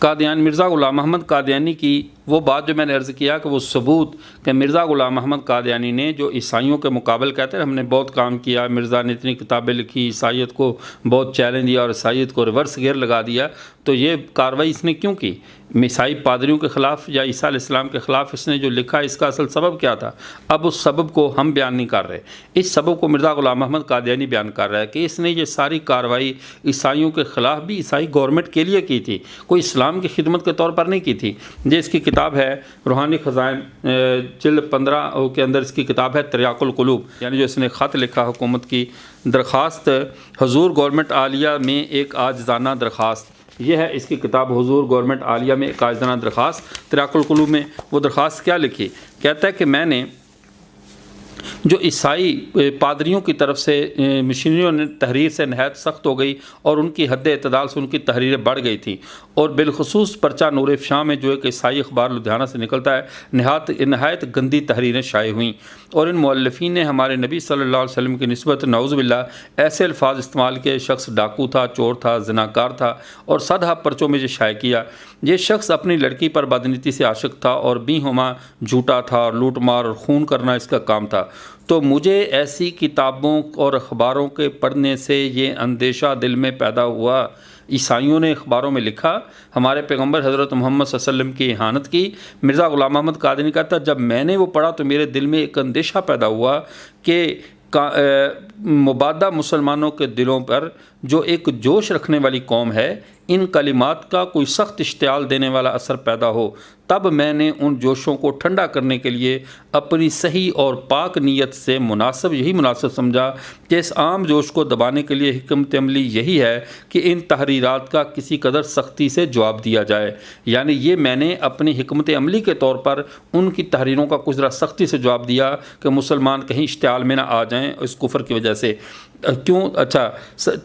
مرزا غلام محمد قادیانی کی وہ بات جو میں نے عرض کیا کہ وہ ثبوت کہ مرزا غلام محمد قادیانی نے جو عیسائیوں کے مقابل کہتے ہیں ہم نے بہت کام کیا، مرزا نے اتنی کتابیں لکھی، عیسائیت کو بہت چیلنج دیا اور عیسائیت کو ریورس گیئر لگا دیا، تو یہ کارروائی اس نے کیوں کی؟ عیسائی پادریوں کے خلاف یا عیسیٰ علیہ السلام کے خلاف اس نے جو لکھا اس کا اصل سبب کیا تھا؟ اب اس سبب کو ہم بیان نہیں کر رہے، اس سبب کو مرزا غلام محمد قادیانی بیان کر رہا ہے کہ اس نے یہ ساری کارروائی عیسائیوں کے خلاف بھی عیسائی گورنمنٹ کے لیے کی تھی، کوئی اسلام کی خدمت کے طور پر نہیں کی تھی۔ یہ اس کی کتاب ہے روحانی خزائن جلد 15 کے اندر اس کی کتاب ہے تریاق القلوب، یعنی جو اس نے خط لکھا حکومت کی درخواست، حضور گورنمنٹ عالیہ میں ایک عاجزانہ درخواست، یہ ہے اس کی کتاب حضور گورنمنٹ عالیہ میں ایک عاجزانہ درخواست۔ تریاق القلوب میں وہ درخواست کیا لکھی؟ کہتا ہے کہ میں نے جو عیسائی پادریوں کی طرف سے مشنریوں نے تحریر سے نہایت سخت ہو گئی اور ان کی حد اعتدال سے ان کی تحریریں بڑھ گئی تھیں، اور بالخصوص پرچہ نور افشاں میں جو ایک عیسائی اخبار لدھیانہ سے نکلتا ہے نہایت گندی تحریریں شائع ہوئیں، اور ان مؤلفین نے ہمارے نبی صلی اللہ علیہ وسلم کی نسبت نعوذ باللہ ایسے الفاظ استعمال کیے، شخص ڈاکو تھا، چور تھا، زناکار تھا، اور صدہ پرچوں میں یہ شائع کیا یہ شخص اپنی لڑکی پر بدنیتی سے عاشق تھا اور بھی ہما جھوٹا تھا، اور لوٹ مار اور خون کرنا اس کا کام تھا۔ تو مجھے ایسی کتابوں اور اخباروں کے پڑھنے سے یہ اندیشہ دل میں پیدا ہوا۔ عیسائیوں نے اخباروں میں لکھا، ہمارے پیغمبر حضرت محمد صلی اللہ علیہ وسلم کی اہانت کی۔ مرزا غلام محمد قادیانی کہتا جب میں نے وہ پڑھا تو میرے دل میں ایک اندیشہ پیدا ہوا کہ مبادہ مسلمانوں کے دلوں پر جو ایک جوش رکھنے والی قوم ہے، ان کلمات کا کوئی سخت اشتعال دینے والا اثر پیدا ہو۔ تب میں نے ان جوشوں کو ٹھنڈا کرنے کے لیے اپنی صحیح اور پاک نیت سے یہی مناسب سمجھا کہ اس عام جوش کو دبانے کے لیے حکمت عملی یہی ہے کہ ان تحریرات کا کسی قدر سختی سے جواب دیا جائے، یعنی یہ میں نے اپنی حکمت عملی کے طور پر ان کی تحریروں کا کچھ ذرا سختی سے جواب دیا کہ مسلمان کہیں اشتعال میں نہ آ جائیں اس کفر کی وجہ سے۔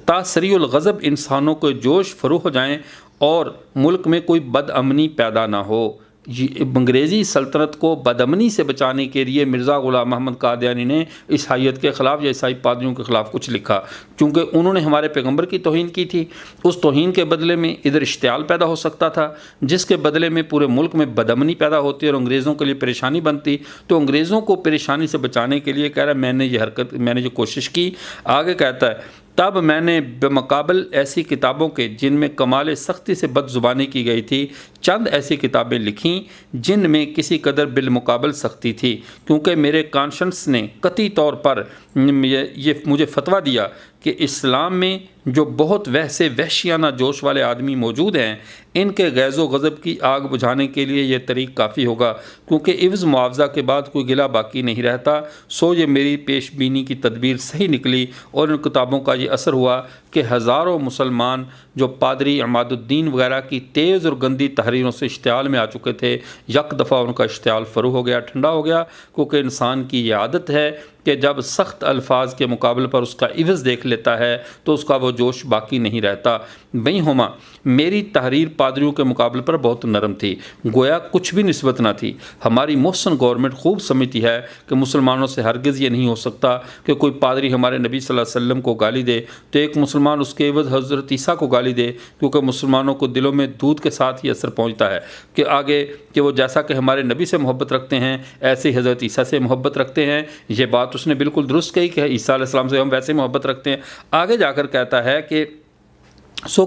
تا سریع الغضب انسانوں کو جوش فروغ ہو جائیں اور ملک میں کوئی بد امنی پیدا نہ ہو۔ انگریزی سلطنت کو بدامنی سے بچانے کے لیے مرزا غلام محمد قادیانی نے عیسائیت کے خلاف یا عیسائی پادریوں کے خلاف کچھ لکھا، چونکہ انہوں نے ہمارے پیغمبر کی توہین کی تھی۔ اس توہین کے بدلے میں ادھر اشتعال پیدا ہو سکتا تھا، جس کے بدلے میں پورے ملک میں بدامنی پیدا ہوتی اور انگریزوں کے لیے پریشانی بنتی۔ تو انگریزوں کو پریشانی سے بچانے کے لیے کہہ رہا ہے میں نے یہ کوشش کی۔ آگے کہتا ہے تب میں نے بمقابل ایسی کتابوں کے جن میں کمال سختی سے بد زبانی کی گئی تھی چند ایسی کتابیں لکھیں جن میں کسی قدر بالمقابل سختی تھی، کیونکہ میرے کانشنس نے قطعی طور پر یہ مجھے فتویٰ دیا کہ اسلام میں جو بہت وحشیانہ جوش والے آدمی موجود ہیں، ان کے غیظ و غضب کی آگ بجھانے کے لیے یہ طریق کافی ہوگا، کیونکہ عوض معاوضہ کے بعد کوئی گلہ باقی نہیں رہتا۔ سو یہ میری پیش بینی کی تدبیر صحیح نکلی، اور ان کتابوں کا یہ اثر ہوا کہ ہزاروں مسلمان جو پادری عماد الدین وغیرہ کی تیز اور گندی تحریروں سے اشتعال میں آ چکے تھے، یک دفعہ ان کا اشتعال فروغ ہو گیا، ٹھنڈا ہو گیا، کیونکہ انسان کی یہ عادت ہے کہ جب سخت الفاظ کے مقابل پر اس کا عوض دیکھ لیتا ہے تو اس کا وہ جوش باقی نہیں رہتا۔ بئی ہما میری تحریر پادریوں کے مقابلے پر بہت نرم تھی، گویا کچھ بھی نسبت نہ تھی۔ ہماری محسن گورنمنٹ خوب سمجھتی ہے کہ مسلمانوں سے ہرگز یہ نہیں ہو سکتا کہ کوئی پادری ہمارے نبی صلی اللہ علیہ وسلم کو گالی دے تو ایک مسلمان اس کے عوض حضرت عیسیٰ کو گالی دے، کیونکہ مسلمانوں کو دلوں میں دودھ کے ساتھ ہی اثر پہنچتا ہے کہ آگے کہ وہ جیسا کہ ہمارے نبی سے محبت رکھتے ہیں ایسے حضرت عیسیٰ سے محبت رکھتے ہیں۔ یہ بات اس نے بالکل درست کہی کہ عیسیٰ علیہ السلام سے ہم ویسے محبت رکھتے ہیں۔ آگے جا کر کہتا ہے کہ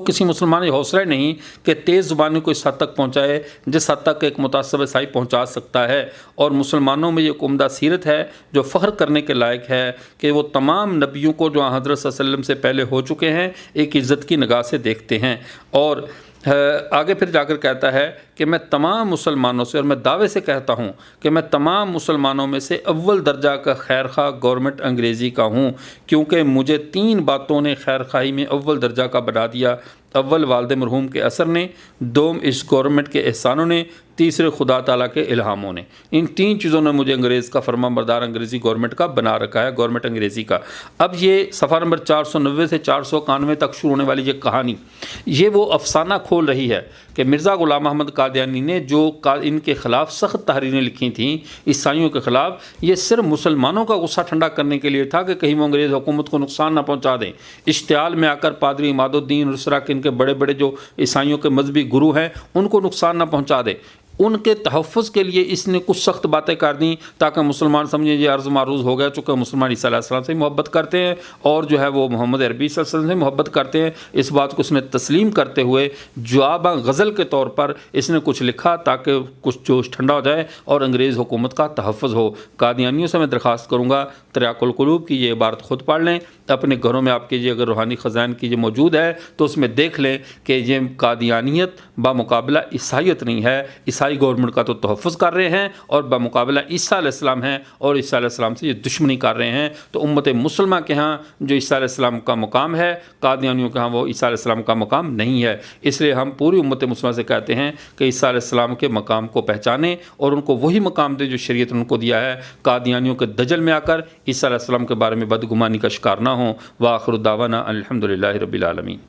کسی مسلمان یہ حوصلہ نہیں کہ تیز زبانی کو اس حد تک پہنچائے جس حد تک ایک متعصب عیسائی پہنچا سکتا ہے، اور مسلمانوں میں یہ ایک عمدہ سیرت ہے جو فخر کرنے کے لائق ہے کہ وہ تمام نبیوں کو جو حضرت صلی اللہ علیہ وسلم سے پہلے ہو چکے ہیں ایک عزت کی نگاہ سے دیکھتے ہیں۔ اور آگے پھر جا کر کہتا ہے کہ میں تمام مسلمانوں سے، اور میں دعوے سے کہتا ہوں کہ میں تمام مسلمانوں میں سے اول درجہ کا خیر خواہ گورنمنٹ انگریزی کا ہوں، کیونکہ مجھے 3 باتوں نے خیر خواہی میں اول درجہ کا بنا دیا۔ اول والد مرحوم کے اثر نے، دوم اس گورنمنٹ کے احسانوں نے، تیسرے خدا تعالیٰ کے الہاموں نے۔ ان 3 چیزوں نے مجھے انگریز کا فرما بردار انگریزی گورنمنٹ کا بنا رکھا ہے، گورنمنٹ انگریزی کا۔ اب یہ صفحہ نمبر 490 سے 491 تک شروع ہونے والی یہ کہانی، یہ وہ افسانہ کھول رہی ہے کہ مرزا غلام محمد قادیانی نے جو ان کے خلاف سخت تحریریں لکھی تھیں عیسائیوں کے خلاف، یہ صرف مسلمانوں کا غصہ ٹھنڈا کرنے کے لیے تھا کہ کہیں وہ انگریز حکومت کو نقصان نہ پہنچا دیں۔ اشتعال میں آ کر پادری عماد الدین اور اس طرح کے ان کے بڑے بڑے جو عیسائیوں کے مذہبی گرو ہیں ان کو نقصان نہ پہنچا دے، ان کے تحفظ کے لیے اس نے کچھ سخت باتیں کر دیں تاکہ مسلمان سمجھیں یہ عرض معروض ہو گیا، چونکہ مسلمان عیسیٰ علیہ السلام سے محبت کرتے ہیں اور جو ہے وہ محمد عربی صلی اللہ علیہ وسلم سے محبت کرتے ہیں۔ اس بات کو اس نے تسلیم کرتے ہوئے جواباً غزل کے طور پر اس نے کچھ لکھا تاکہ کچھ جوش ٹھنڈا ہو جائے اور انگریز حکومت کا تحفظ ہو۔ قادیانیوں سے میں درخواست کروں گا تریاق القلوب کی یہ عبارت خود پڑھ لیں اپنے گھروں میں، آپ کے یہ اگر روحانی خزائن کی یہ موجود ہے تو اس میں دیکھ لیں کہ یہ قادیانیت بامقابلہ عیسائیت نہیں ہے، عیسائی عیسائی گورنمنٹ کا تو تحفظ کر رہے ہیں اور بمقابلہ عیسیٰ علیہ السلام ہیں اور عیسیٰ علیہ السلام سے یہ دشمنی کر رہے ہیں۔ تو امت مسلمہ کے ہاں جو عیسیٰ علیہ السلام کا مقام ہے، قادیانیوں کے ہاں وہ عیسیٰ علیہ السلام کا مقام نہیں ہے۔ اس لیے ہم پوری امت مسلمہ سے کہتے ہیں کہ عیسیٰ علیہ السلام کے مقام کو پہچانیں اور ان کو وہی مقام دے جو شریعت نے ان کو دیا ہے۔ قادیانیوں کے دجل میں آ کر عیسیٰ علیہ السلام کے بارے میں بدگمانی کا شکار نہ ہوں۔ وآخر دعوانا الحمدللہ رب العالمین۔